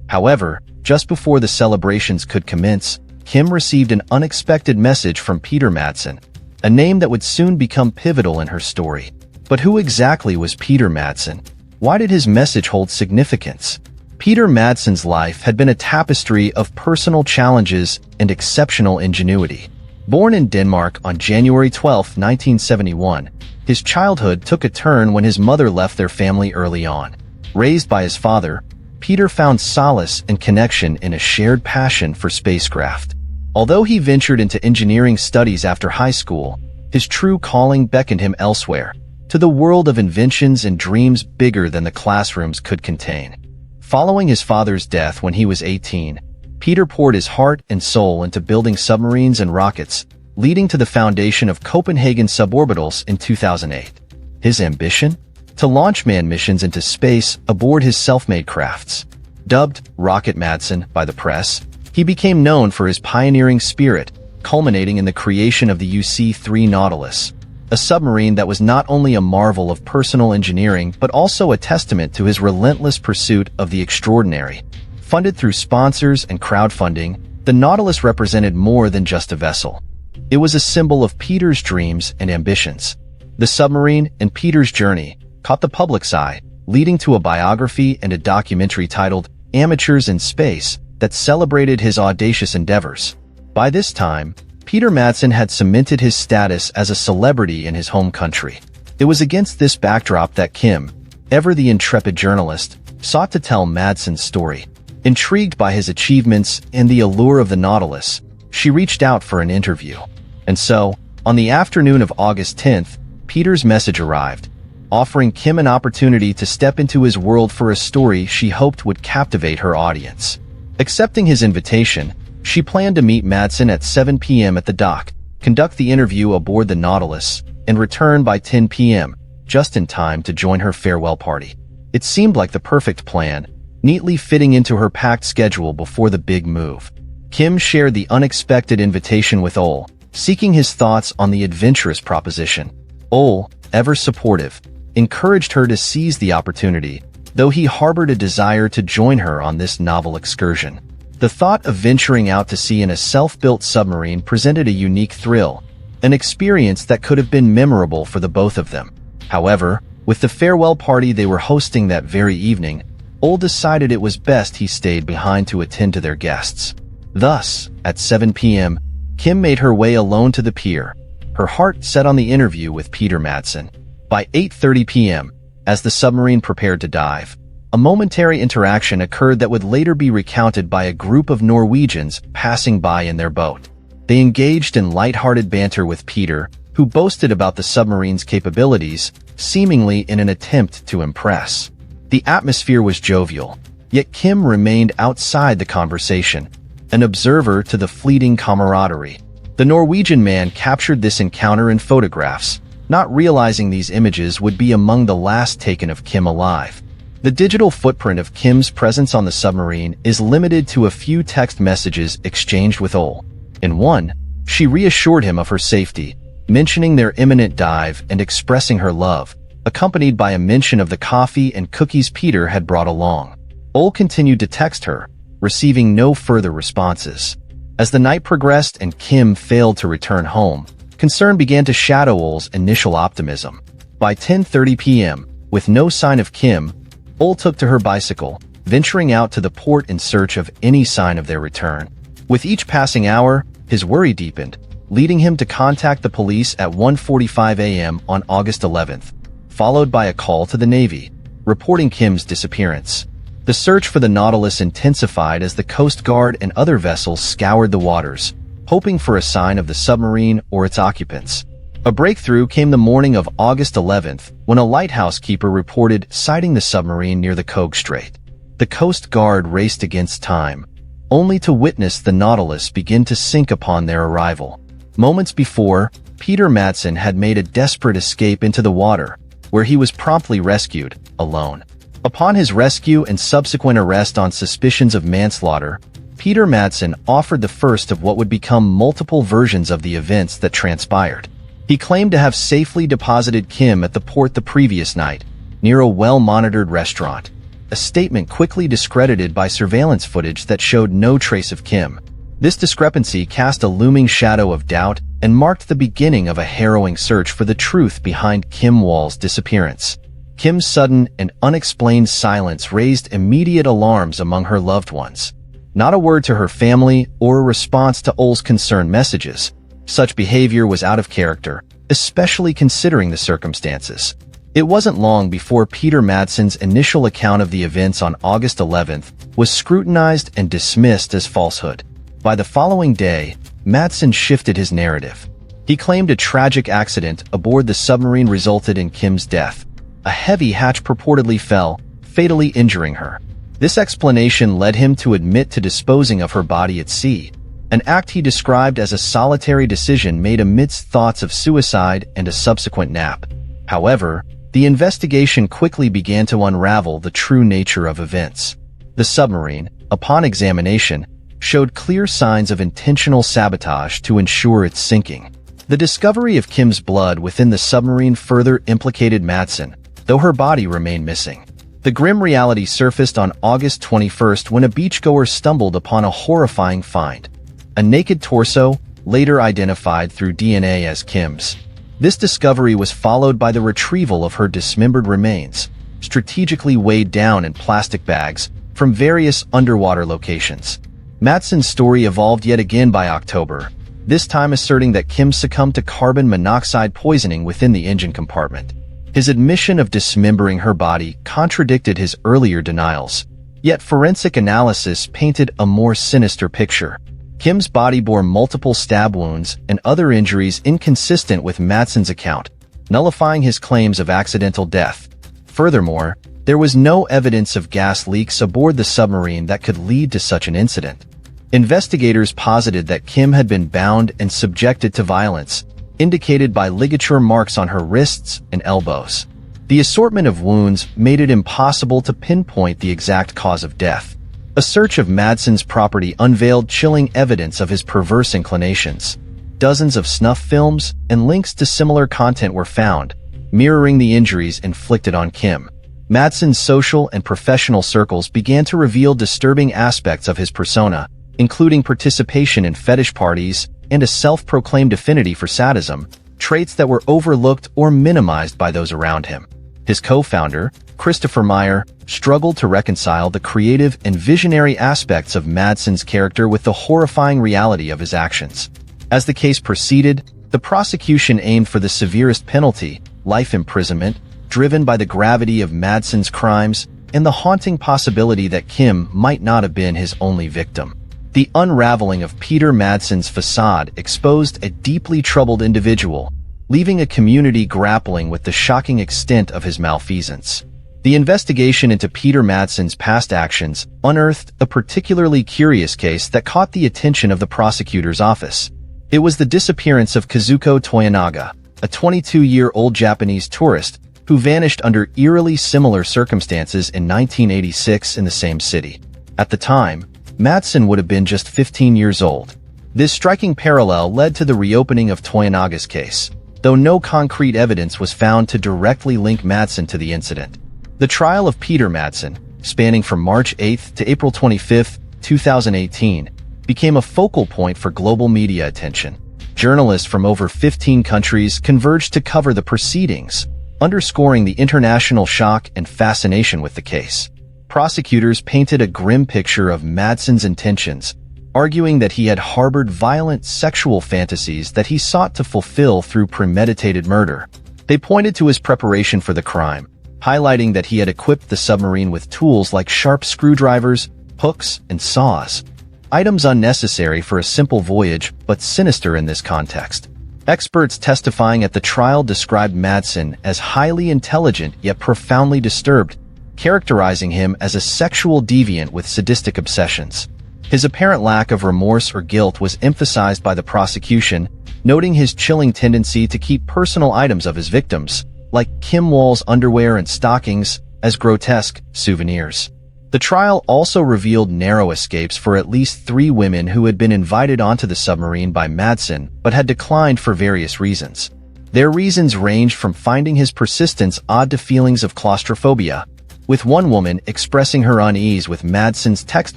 However, just before the celebrations could commence, Kim received an unexpected message from Peter Madsen, a name that would soon become pivotal in her story. But who exactly was Peter Madsen? Why did his message hold significance? Peter Madsen's life had been a tapestry of personal challenges and exceptional ingenuity. Born in Denmark on January 12, 1971, his childhood took a turn when his mother left their family early on. Raised by his father, Peter found solace and connection in a shared passion for spacecraft. Although he ventured into engineering studies after high school, his true calling beckoned him elsewhere, to the world of inventions and dreams bigger than the classrooms could contain. Following his father's death when he was 18, Peter poured his heart and soul into building submarines and rockets, leading to the foundation of Copenhagen Suborbitals in 2008. His ambition? To launch manned missions into space aboard his self-made crafts. Dubbed Rocket Madsen by the press, he became known for his pioneering spirit, culminating in the creation of the UC-3 Nautilus, a submarine that was not only a marvel of personal engineering but also a testament to his relentless pursuit of the extraordinary. Funded through sponsors and crowdfunding, the Nautilus represented more than just a vessel. It was a symbol of Peter's dreams and ambitions. The submarine and Peter's journey caught the public's eye, leading to a biography and a documentary titled Amateurs in Space that celebrated his audacious endeavors. By this time, Peter Madsen had cemented his status as a celebrity in his home country. It was against this backdrop that Kim, ever the intrepid journalist, sought to tell Madsen's story. Intrigued by his achievements and the allure of the Nautilus, she reached out for an interview. And so, on the afternoon of August 10th, Peter's message arrived, offering Kim an opportunity to step into his world for a story she hoped would captivate her audience. Accepting his invitation, she planned to meet Madsen at 7 p.m. at the dock, conduct the interview aboard the Nautilus, and return by 10 p.m., just in time to join her farewell party. It seemed like the perfect plan, neatly fitting into her packed schedule before the big move. Kim shared the unexpected invitation with Ole, seeking his thoughts on the adventurous proposition. Ole, ever supportive, encouraged her to seize the opportunity, though he harbored a desire to join her on this novel excursion. The thought of venturing out to sea in a self-built submarine presented a unique thrill, an experience that could have been memorable for the both of them. However, with the farewell party they were hosting that very evening, Ole decided it was best he stayed behind to attend to their guests. Thus, at 7 p.m., Kim made her way alone to the pier, her heart set on the interview with Peter Madsen. By 8:30 p.m., as the submarine prepared to dive, a momentary interaction occurred that would later be recounted by a group of Norwegians passing by in their boat. They engaged in light-hearted banter with Peter, who boasted about the submarine's capabilities, seemingly in an attempt to impress. The atmosphere was jovial, yet Kim remained outside the conversation, an observer to the fleeting camaraderie. The Norwegian man captured this encounter in photographs, not realizing these images would be among the last taken of Kim alive. The digital footprint of Kim's presence on the submarine is limited to a few text messages exchanged with Ole. In one, she reassured him of her safety, mentioning their imminent dive and expressing her love, accompanied by a mention of the coffee and cookies Peter had brought along. Ole continued to text her, receiving no further responses. As the night progressed and Kim failed to return home, concern began to shadow Ole's initial optimism. By 10:30 p.m., with no sign of Kim, Ole took to her bicycle, venturing out to the port in search of any sign of their return. With each passing hour, his worry deepened, leading him to contact the police at 1:45 a.m. on August 11th, followed by a call to the Navy, reporting Kim's disappearance. The search for the Nautilus intensified as the Coast Guard and other vessels scoured the waters, hoping for a sign of the submarine or its occupants. A breakthrough came the morning of August 11th when a lighthouse keeper reported sighting the submarine near the Cogue Strait. The Coast Guard raced against time, only to witness the Nautilus begin to sink upon their arrival. Moments before, Peter Madsen had made a desperate escape into the water, where he was promptly rescued, alone. Upon his rescue and subsequent arrest on suspicions of manslaughter, Peter Madsen offered the first of what would become multiple versions of the events that transpired. He claimed to have safely deposited Kim at the port the previous night, near a well-monitored restaurant, a statement quickly discredited by surveillance footage that showed no trace of Kim. This discrepancy cast a looming shadow of doubt and marked the beginning of a harrowing search for the truth behind Kim Wall's disappearance. Kim's sudden and unexplained silence raised immediate alarms among her loved ones. Not a word to her family or a response to Oll's concerned messages. Such behavior was out of character, especially considering the circumstances. It wasn't long before Peter Madsen's initial account of the events on August 11th was scrutinized and dismissed as falsehood. By the following day, Madsen shifted his narrative. He claimed a tragic accident aboard the submarine resulted in Kim's death. A heavy hatch purportedly fell, fatally injuring her. This explanation led him to admit to disposing of her body at sea, an act he described as a solitary decision made amidst thoughts of suicide and a subsequent nap. However, the investigation quickly began to unravel the true nature of events. The submarine, upon examination, showed clear signs of intentional sabotage to ensure its sinking. The discovery of Kim's blood within the submarine further implicated Madsen, though her body remained missing. The grim reality surfaced on August 21st when a beachgoer stumbled upon a horrifying find: a naked torso, later identified through DNA as Kim's. This discovery was followed by the retrieval of her dismembered remains, strategically weighed down in plastic bags, from various underwater locations. Madsen's story evolved yet again by October, this time asserting that Kim succumbed to carbon monoxide poisoning within the engine compartment. His admission of dismembering her body contradicted his earlier denials, yet forensic analysis painted a more sinister picture. Kim's body bore multiple stab wounds and other injuries inconsistent with Madsen's account, nullifying his claims of accidental death. Furthermore, there was no evidence of gas leaks aboard the submarine that could lead to such an incident. Investigators posited that Kim had been bound and subjected to violence, indicated by ligature marks on her wrists and elbows. The assortment of wounds made it impossible to pinpoint the exact cause of death. A search of Madsen's property unveiled chilling evidence of his perverse inclinations. Dozens of snuff films and links to similar content were found, mirroring the injuries inflicted on Kim. Madsen's social and professional circles began to reveal disturbing aspects of his persona, including participation in fetish parties and a self-proclaimed affinity for sadism, traits that were overlooked or minimized by those around him. His co-founder, Christopher Meyer, struggled to reconcile the creative and visionary aspects of Madsen's character with the horrifying reality of his actions. As the case proceeded, the prosecution aimed for the severest penalty, life imprisonment, driven by the gravity of Madsen's crimes and the haunting possibility that Kim might not have been his only victim. The unraveling of Peter Madsen's facade exposed a deeply troubled individual, leaving a community grappling with the shocking extent of his malfeasance. The investigation into Peter Madsen's past actions unearthed a particularly curious case that caught the attention of the prosecutor's office. It was the disappearance of Kazuko Toyonaga, a 22-year-old Japanese tourist who vanished under eerily similar circumstances in 1986 in the same city. At the time, Madsen would have been just 15 years old. This striking parallel led to the reopening of Toyonaga's case, though no concrete evidence was found to directly link Madsen to the incident. The trial of Peter Madsen, spanning from March 8 to April 25, 2018, became a focal point for global media attention. Journalists from over 15 countries converged to cover the proceedings, underscoring the international shock and fascination with the case. Prosecutors painted a grim picture of Madsen's intentions, arguing that he had harbored violent sexual fantasies that he sought to fulfill through premeditated murder. They pointed to his preparation for the crime, highlighting that he had equipped the submarine with tools like sharp screwdrivers, hooks, and saws. Items unnecessary for a simple voyage, but sinister in this context. Experts testifying at the trial described Madsen as highly intelligent yet profoundly disturbed, characterizing him as a sexual deviant with sadistic obsessions. His apparent lack of remorse or guilt was emphasized by the prosecution, noting his chilling tendency to keep personal items of his victims, like Kim Wall's underwear and stockings, as grotesque souvenirs. The The trial also revealed narrow escapes for at least 3 women who had been invited onto the submarine by Madsen but had declined for various reasons. Their reasons ranged from finding his persistence odd to feelings of claustrophobia, with one woman expressing her unease with Madsen's text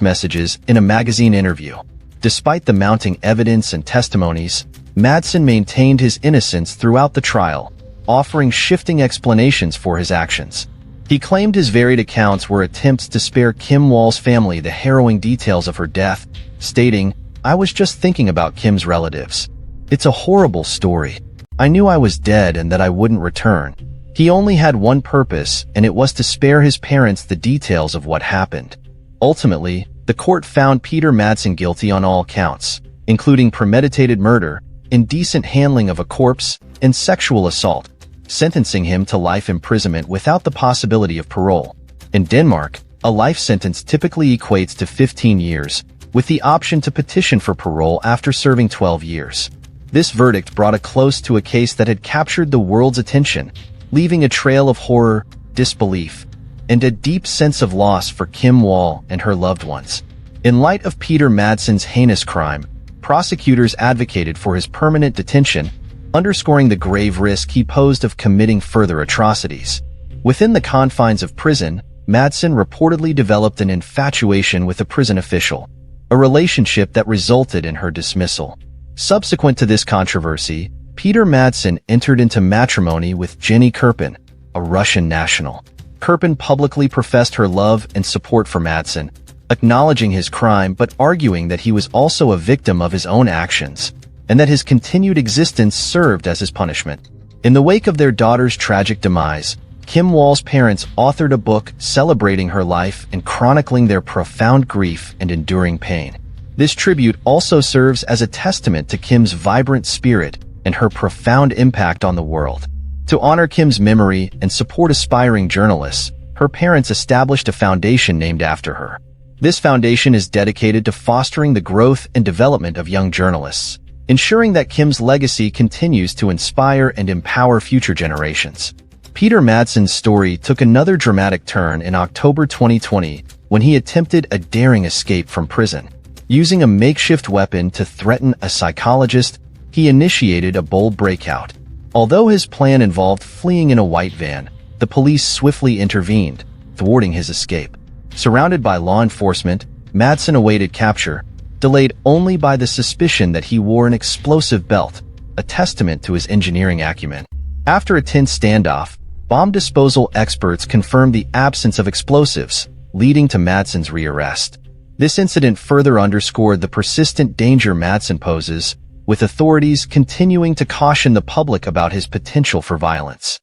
messages in a magazine interview. Despite the mounting evidence and testimonies, Madsen maintained his innocence throughout the trial, offering shifting explanations for his actions. He claimed his varied accounts were attempts to spare Kim Wall's family the harrowing details of her death, stating, "I was just thinking about Kim's relatives. It's a horrible story. I knew I was dead and that I wouldn't return. He only had one purpose, and it was to spare his parents the details of what happened." Ultimately, the court found Peter Madsen guilty on all counts, including premeditated murder, indecent handling of a corpse, and sexual assault, sentencing him to life imprisonment without the possibility of parole. In Denmark, a life sentence typically equates to 15 years, with the option to petition for parole after serving 12 years. This verdict brought a close to a case that had captured the world's attention, leaving a trail of horror, disbelief, and a deep sense of loss for Kim Wall and her loved ones. In light of Peter Madsen's heinous crime, prosecutors advocated for his permanent detention, underscoring the grave risk he posed of committing further atrocities. Within the confines of prison, Madsen reportedly developed an infatuation with a prison official, a relationship that resulted in her dismissal. Subsequent to this controversy, Peter Madsen entered into matrimony with Jenny Kirpin, a Russian national. Kirpin publicly professed her love and support for Madsen, acknowledging his crime but arguing that he was also a victim of his own actions, and that his continued existence served as his punishment. In the wake of their daughter's tragic demise, Kim Wall's parents authored a book celebrating her life and chronicling their profound grief and enduring pain. This tribute also serves as a testament to Kim's vibrant spirit and her profound impact on the world. To honor Kim's memory and support aspiring journalists, her parents established a foundation named after her. This foundation is dedicated to fostering the growth and development of young journalists, ensuring that Kim's legacy continues to inspire and empower future generations. Peter Madsen's story took another dramatic turn in October 2020 when he attempted a daring escape from prison. Using a makeshift weapon to threaten a psychologist, he initiated a bold breakout. Although his plan involved fleeing in a white van, the police swiftly intervened, thwarting his escape. Surrounded by law enforcement, Madsen awaited capture, delayed only by the suspicion that he wore an explosive belt, a testament to his engineering acumen. After a tense standoff, bomb disposal experts confirmed the absence of explosives, leading to Madsen's rearrest. This incident further underscored the persistent danger Madsen poses, with authorities continuing to caution the public about his potential for violence.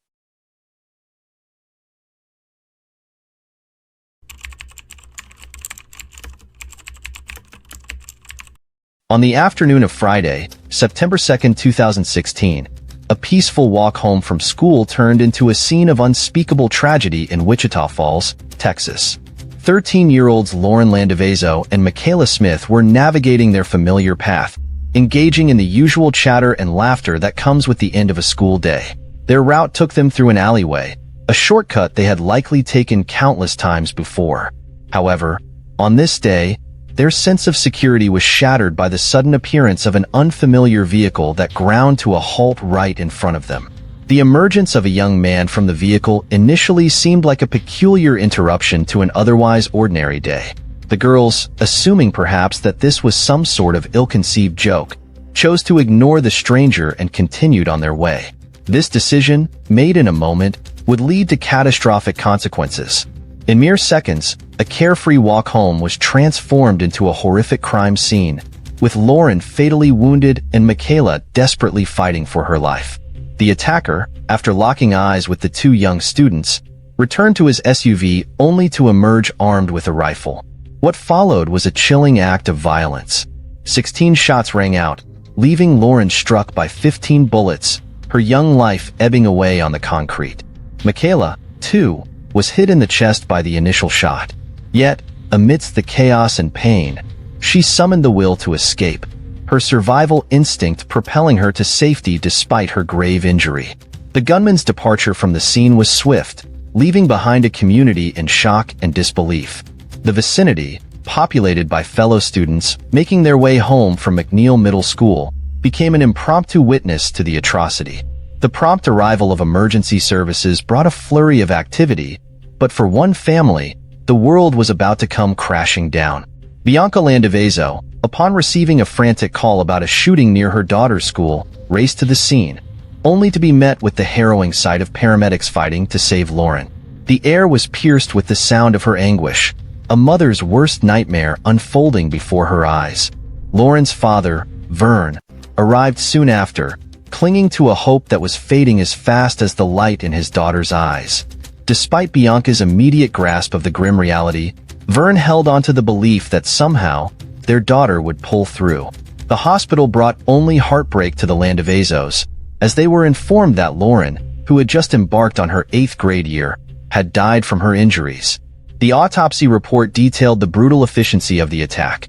On the afternoon of Friday, September 2, 2016, a peaceful walk home from school turned into a scene of unspeakable tragedy in Wichita Falls, Texas. 13-year-olds Lauren Landevezo and Michaela Smith were navigating their familiar path, engaging in the usual chatter and laughter that comes with the end of a school day. Their route took them through an alleyway, a shortcut they had likely taken countless times before. However, on this day, their sense of security was shattered by the sudden appearance of an unfamiliar vehicle that ground to a halt right in front of them. The emergence of a young man from the vehicle initially seemed like a peculiar interruption to an otherwise ordinary day. The girls, assuming perhaps that this was some sort of ill-conceived joke, chose to ignore the stranger and continued on their way. This decision, made in a moment, would lead to catastrophic consequences. In mere seconds, a carefree walk home was transformed into a horrific crime scene, with Lauren fatally wounded and Michaela desperately fighting for her life. The attacker, after locking eyes with the 2 young students, returned to his SUV only to emerge armed with a rifle. What followed was a chilling act of violence. 16 shots rang out, leaving Lauren struck by 15 bullets, her young life ebbing away on the concrete. Michaela, too, was hit in the chest by the initial shot. Yet, amidst the chaos and pain, she summoned the will to escape, her survival instinct propelling her to safety despite her grave injury. The gunman's departure from the scene was swift, leaving behind a community in shock and disbelief. The vicinity, populated by fellow students making their way home from McNeil Middle School, became an impromptu witness to the atrocity. The prompt arrival of emergency services brought a flurry of activity, but for one family, the world was about to come crashing down. Bianca Landavezo, upon receiving a frantic call about a shooting near her daughter's school, raced to the scene, only to be met with the harrowing sight of paramedics fighting to save Lauren. The air was pierced with the sound of her anguish, a mother's worst nightmare unfolding before her eyes. Lauren's father, Vern, arrived soon after, clinging to a hope that was fading as fast as the light in his daughter's eyes. Despite Bianca's immediate grasp of the grim reality, Vern held on to the belief that somehow their daughter would pull through. The hospital brought only heartbreak to the Landavezos, as they were informed that Lauren, who had just embarked on her 8th grade year, had died from her injuries. The autopsy report detailed the brutal efficiency of the attack.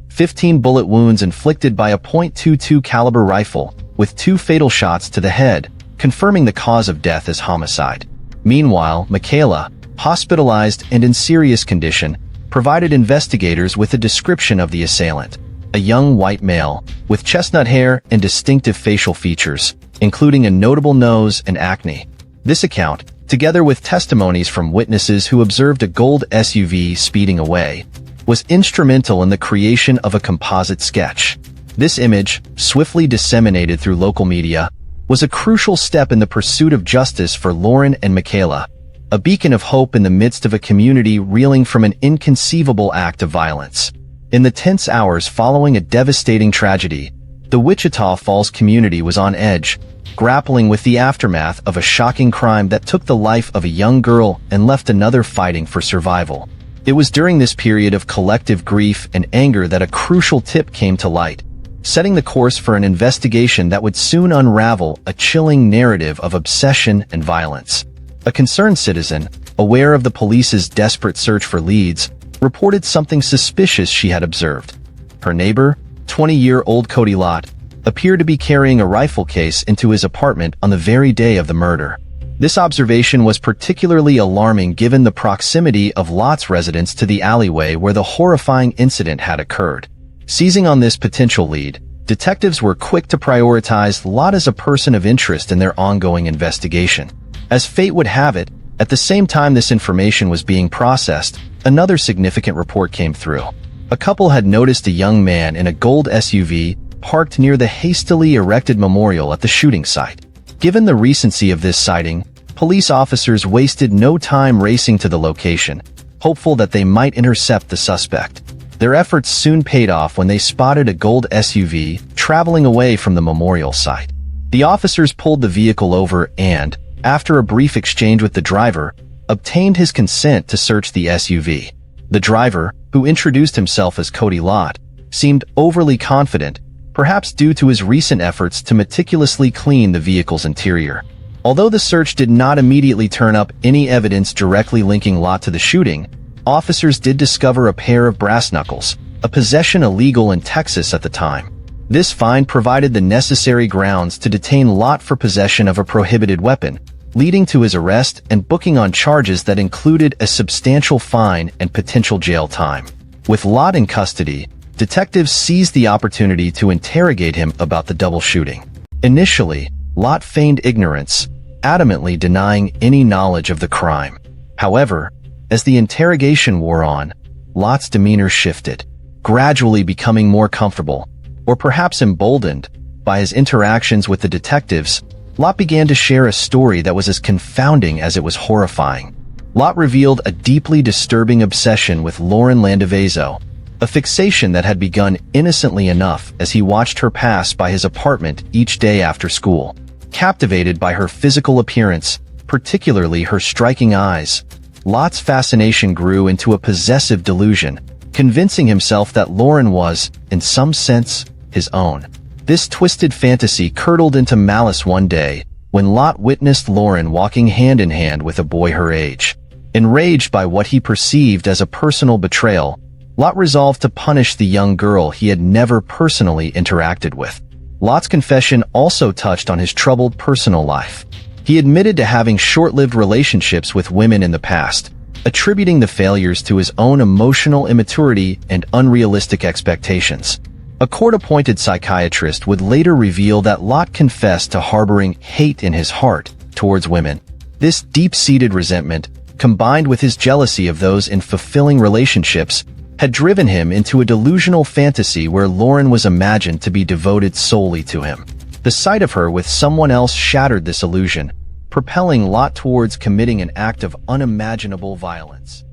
15 bullet wounds inflicted by a .22 caliber rifle, with 2 fatal shots to the head, confirming the cause of death as homicide. Meanwhile, Michaela, hospitalized and in serious condition, provided investigators with a description of the assailant. A young white male, with chestnut hair and distinctive facial features, including a notable nose and acne. This account, together with testimonies from witnesses who observed a gold SUV speeding away, was instrumental in the creation of a composite sketch. This image, swiftly disseminated through local media, was a crucial step in the pursuit of justice for Lauren and Michaela, a beacon of hope in the midst of a community reeling from an inconceivable act of violence. In the tense hours following a devastating tragedy, the Wichita Falls community was on edge, grappling with the aftermath of a shocking crime that took the life of a young girl and left another fighting for survival. It was during this period of collective grief and anger that a crucial tip came to light, setting the course for an investigation that would soon unravel a chilling narrative of obsession and violence. A concerned citizen, aware of the police's desperate search for leads, reported something suspicious she had observed. Her neighbor, 20-year-old Cody Lott, appeared to be carrying a rifle case into his apartment on the very day of the murder. This observation was particularly alarming given the proximity of Lott's residence to the alleyway where the horrifying incident had occurred. Seizing on this potential lead, detectives were quick to prioritize Lott as a person of interest in their ongoing investigation. As fate would have it, at the same time this information was being processed, another significant report came through. A couple had noticed a young man in a gold SUV parked near the hastily erected memorial at the shooting site. Given the recency of this sighting, police officers wasted no time racing to the location, hopeful that they might intercept the suspect. Their efforts soon paid off when they spotted a gold SUV traveling away from the memorial site. The officers pulled the vehicle over and, after a brief exchange with the driver, obtained his consent to search the SUV. The driver, who introduced himself as Cody Lott, seemed overly confident, perhaps due to his recent efforts to meticulously clean the vehicle's interior. Although the search did not immediately turn up any evidence directly linking Lott to the shooting, officers did discover a pair of brass knuckles, a possession illegal in Texas at the time. This find provided the necessary grounds to detain Lott for possession of a prohibited weapon, leading to his arrest and booking on charges that included a substantial fine and potential jail time. With Lott in custody, detectives seized the opportunity to interrogate him about the double shooting. Initially, Lott feigned ignorance, adamantly denying any knowledge of the crime. However, as the interrogation wore on, Lott's demeanor shifted, gradually becoming more comfortable, or perhaps emboldened, by his interactions with the detectives. Lott began to share a story that was as confounding as it was horrifying. Lott revealed a deeply disturbing obsession with Lauren Landavezo, a fixation that had begun innocently enough as he watched her pass by his apartment each day after school. Captivated by her physical appearance, particularly her striking eyes, Lott's fascination grew into a possessive delusion, convincing himself that Lauren was, in some sense, his own. This twisted fantasy curdled into malice one day, when Lott witnessed Lauren walking hand in hand with a boy her age. Enraged by what he perceived as a personal betrayal, Lott resolved to punish the young girl he had never personally interacted with. Lott's confession also touched on his troubled personal life. He admitted to having short-lived relationships with women in the past, attributing the failures to his own emotional immaturity and unrealistic expectations. A court-appointed psychiatrist would later reveal that Lot confessed to harboring hate in his heart towards women. This deep-seated resentment, combined with his jealousy of those in fulfilling relationships, had driven him into a delusional fantasy where Lauren was imagined to be devoted solely to him. The sight of her with someone else shattered this illusion, propelling Lot towards committing an act of unimaginable violence.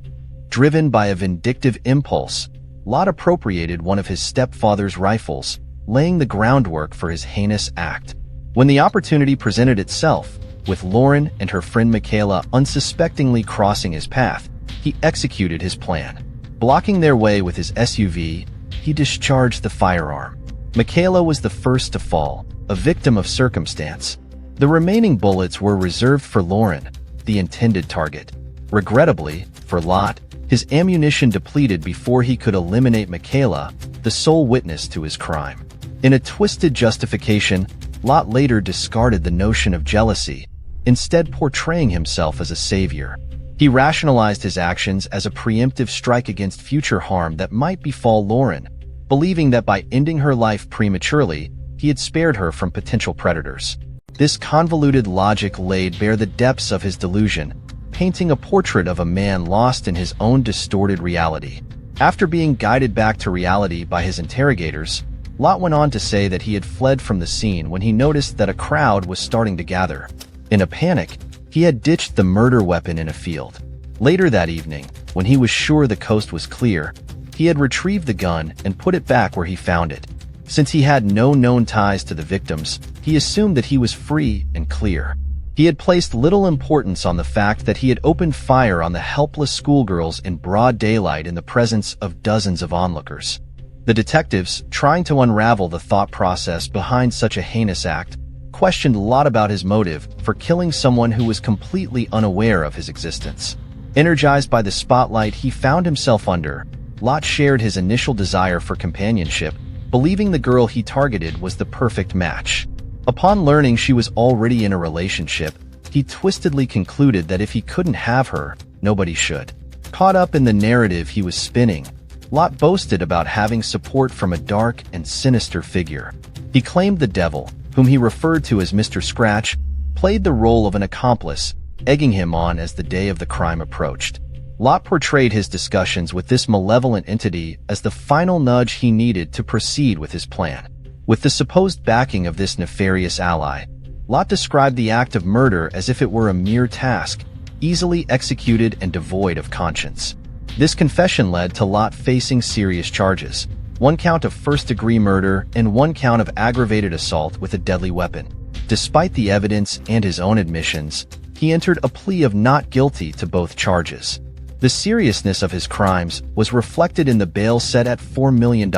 Driven by a vindictive impulse, Lot appropriated one of his stepfather's rifles, laying the groundwork for his heinous act. When the opportunity presented itself, with Lauren and her friend Michaela unsuspectingly crossing his path, he executed his plan. Blocking their way with his SUV, he discharged the firearm. Michaela was the first to fall, a victim of circumstance. The remaining bullets were reserved for Lauren, the intended target. Regrettably, for Lot, his ammunition depleted before he could eliminate Michaela, the sole witness to his crime. In a twisted justification, Lot later discarded the notion of jealousy, instead portraying himself as a savior. He rationalized his actions as a preemptive strike against future harm that might befall Lauren, believing that by ending her life prematurely, he had spared her from potential predators. This convoluted logic laid bare the depths of his delusion, painting a portrait of a man lost in his own distorted reality. After being guided back to reality by his interrogators, Lot went on to say that he had fled from the scene when he noticed that a crowd was starting to gather. In a panic, he had ditched the murder weapon in a field. Later that evening, when he was sure the coast was clear, he had retrieved the gun and put it back where he found it. Since he had no known ties to the victims, he assumed that he was free and clear. He had placed little importance on the fact that he had opened fire on the helpless schoolgirls in broad daylight in the presence of dozens of onlookers. The detectives, trying to unravel the thought process behind such a heinous act, questioned Lot about his motive for killing someone who was completely unaware of his existence. Energized by the spotlight he found himself under, Lot shared his initial desire for companionship, believing the girl he targeted was the perfect match. Upon learning she was already in a relationship, he twistedly concluded that if he couldn't have her, nobody should. Caught up in the narrative he was spinning, Lot boasted about having support from a dark and sinister figure. He claimed the devil, whom he referred to as Mr. Scratch, played the role of an accomplice, egging him on as the day of the crime approached. Lot portrayed his discussions with this malevolent entity as the final nudge he needed to proceed with his plan. With the supposed backing of this nefarious ally, Lot described the act of murder as if it were a mere task, easily executed and devoid of conscience. This confession led to Lot facing serious charges, 1 count of first-degree murder and 1 count of aggravated assault with a deadly weapon. Despite the evidence and his own admissions, he entered a plea of not guilty to both charges. The seriousness of his crimes was reflected in the bail set at $4 million,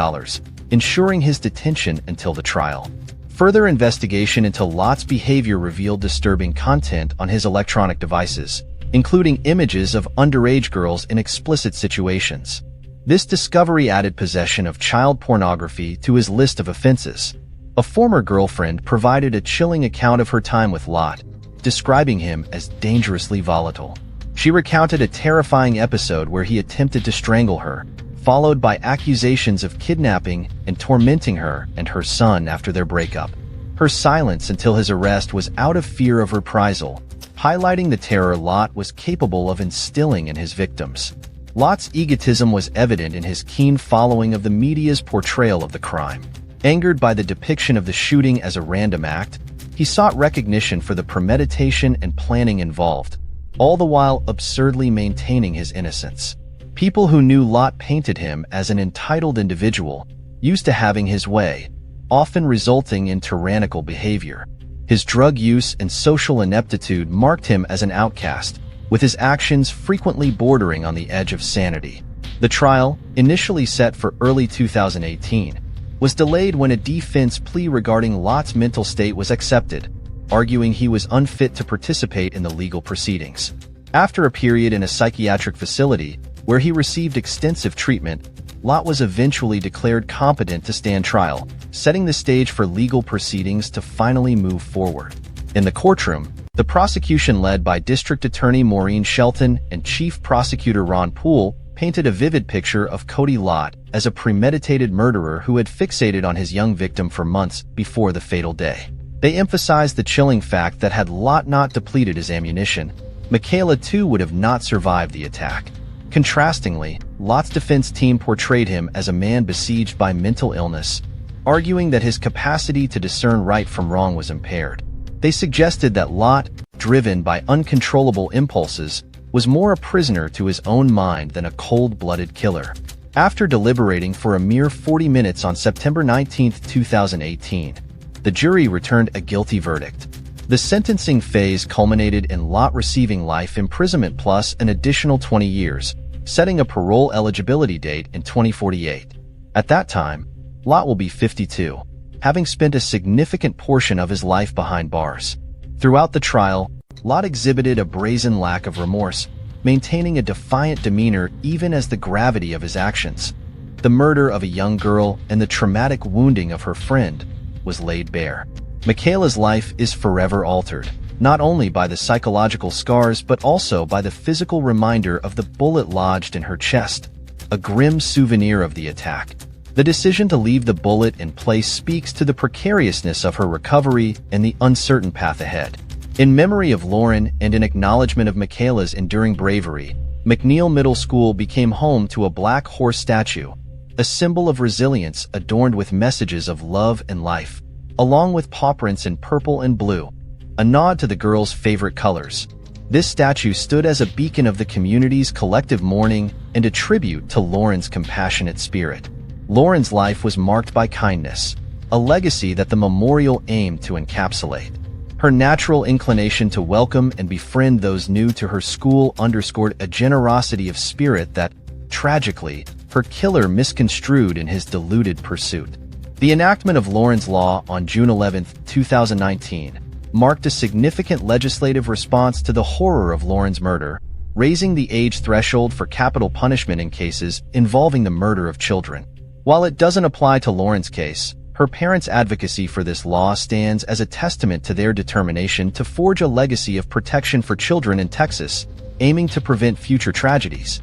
ensuring his detention until the trial. Further investigation into Lot's behavior revealed disturbing content on his electronic devices, including images of underage girls in explicit situations. This discovery added possession of child pornography to his list of offenses. A former girlfriend provided a chilling account of her time with Lot, describing him as dangerously volatile. She recounted a terrifying episode where he attempted to strangle her, followed by accusations of kidnapping and tormenting her and her son after their breakup. Her silence until his arrest was out of fear of reprisal, highlighting the terror Lot was capable of instilling in his victims. Lot's egotism was evident in his keen following of the media's portrayal of the crime. Angered by the depiction of the shooting as a random act, he sought recognition for the premeditation and planning involved, all the while absurdly maintaining his innocence. People who knew Lot painted him as an entitled individual, used to having his way, often resulting in tyrannical behavior. His drug use and social ineptitude marked him as an outcast, with his actions frequently bordering on the edge of sanity. The trial, initially set for early 2018, was delayed when a defense plea regarding Lot's mental state was accepted, arguing he was unfit to participate in the legal proceedings. After a period in a psychiatric facility, where he received extensive treatment, Lot was eventually declared competent to stand trial, setting the stage for legal proceedings to finally move forward. In the courtroom, The prosecution, led by District Attorney Maureen Shelton and Chief Prosecutor Ron Poole, painted a vivid picture of Cody Lott as a premeditated murderer who had fixated on his young victim for months before the fatal day. They emphasized the chilling fact that had Lott not depleted his ammunition, Michaela too would have not survived the attack. Contrastingly, Lott's defense team portrayed him as a man besieged by mental illness, arguing that his capacity to discern right from wrong was impaired. They suggested that Lott, driven by uncontrollable impulses, was more a prisoner to his own mind than a cold-blooded killer. After deliberating for a mere 40 minutes on September 19, 2018, the jury returned a guilty verdict. The sentencing phase culminated in Lott receiving life imprisonment plus an additional 20 years, setting a parole eligibility date in 2048. At that time, Lott will be 52, having spent a significant portion of his life behind bars. Throughout the trial, Lott exhibited a brazen lack of remorse, maintaining a defiant demeanor even as the gravity of his actions, the murder of a young girl and the traumatic wounding of her friend, was laid bare. Michaela's life is forever altered, not only by the psychological scars but also by the physical reminder of the bullet lodged in her chest, a grim souvenir of the attack. The decision to leave the bullet in place speaks to the precariousness of her recovery and the uncertain path ahead. In memory of Lauren and in acknowledgement of Michaela's enduring bravery, McNeil Middle School became home to a black horse statue, a symbol of resilience adorned with messages of love and life, along with paw prints in purple and blue, a nod to the girls' favorite colors. This statue stood as a beacon of the community's collective mourning and a tribute to Lauren's compassionate spirit. Lauren's life was marked by kindness, a legacy that the memorial aimed to encapsulate. Her natural inclination to welcome and befriend those new to her school underscored a generosity of spirit that, tragically, her killer misconstrued in his deluded pursuit. The enactment of Lauren's Law on June 11, 2019, marked a significant legislative response to the horror of Lauren's murder, raising the age threshold for capital punishment in cases involving the murder of children. While it doesn't apply to Lauren's case, her parents' advocacy for this law stands as a testament to their determination to forge a legacy of protection for children in Texas, aiming to prevent future tragedies.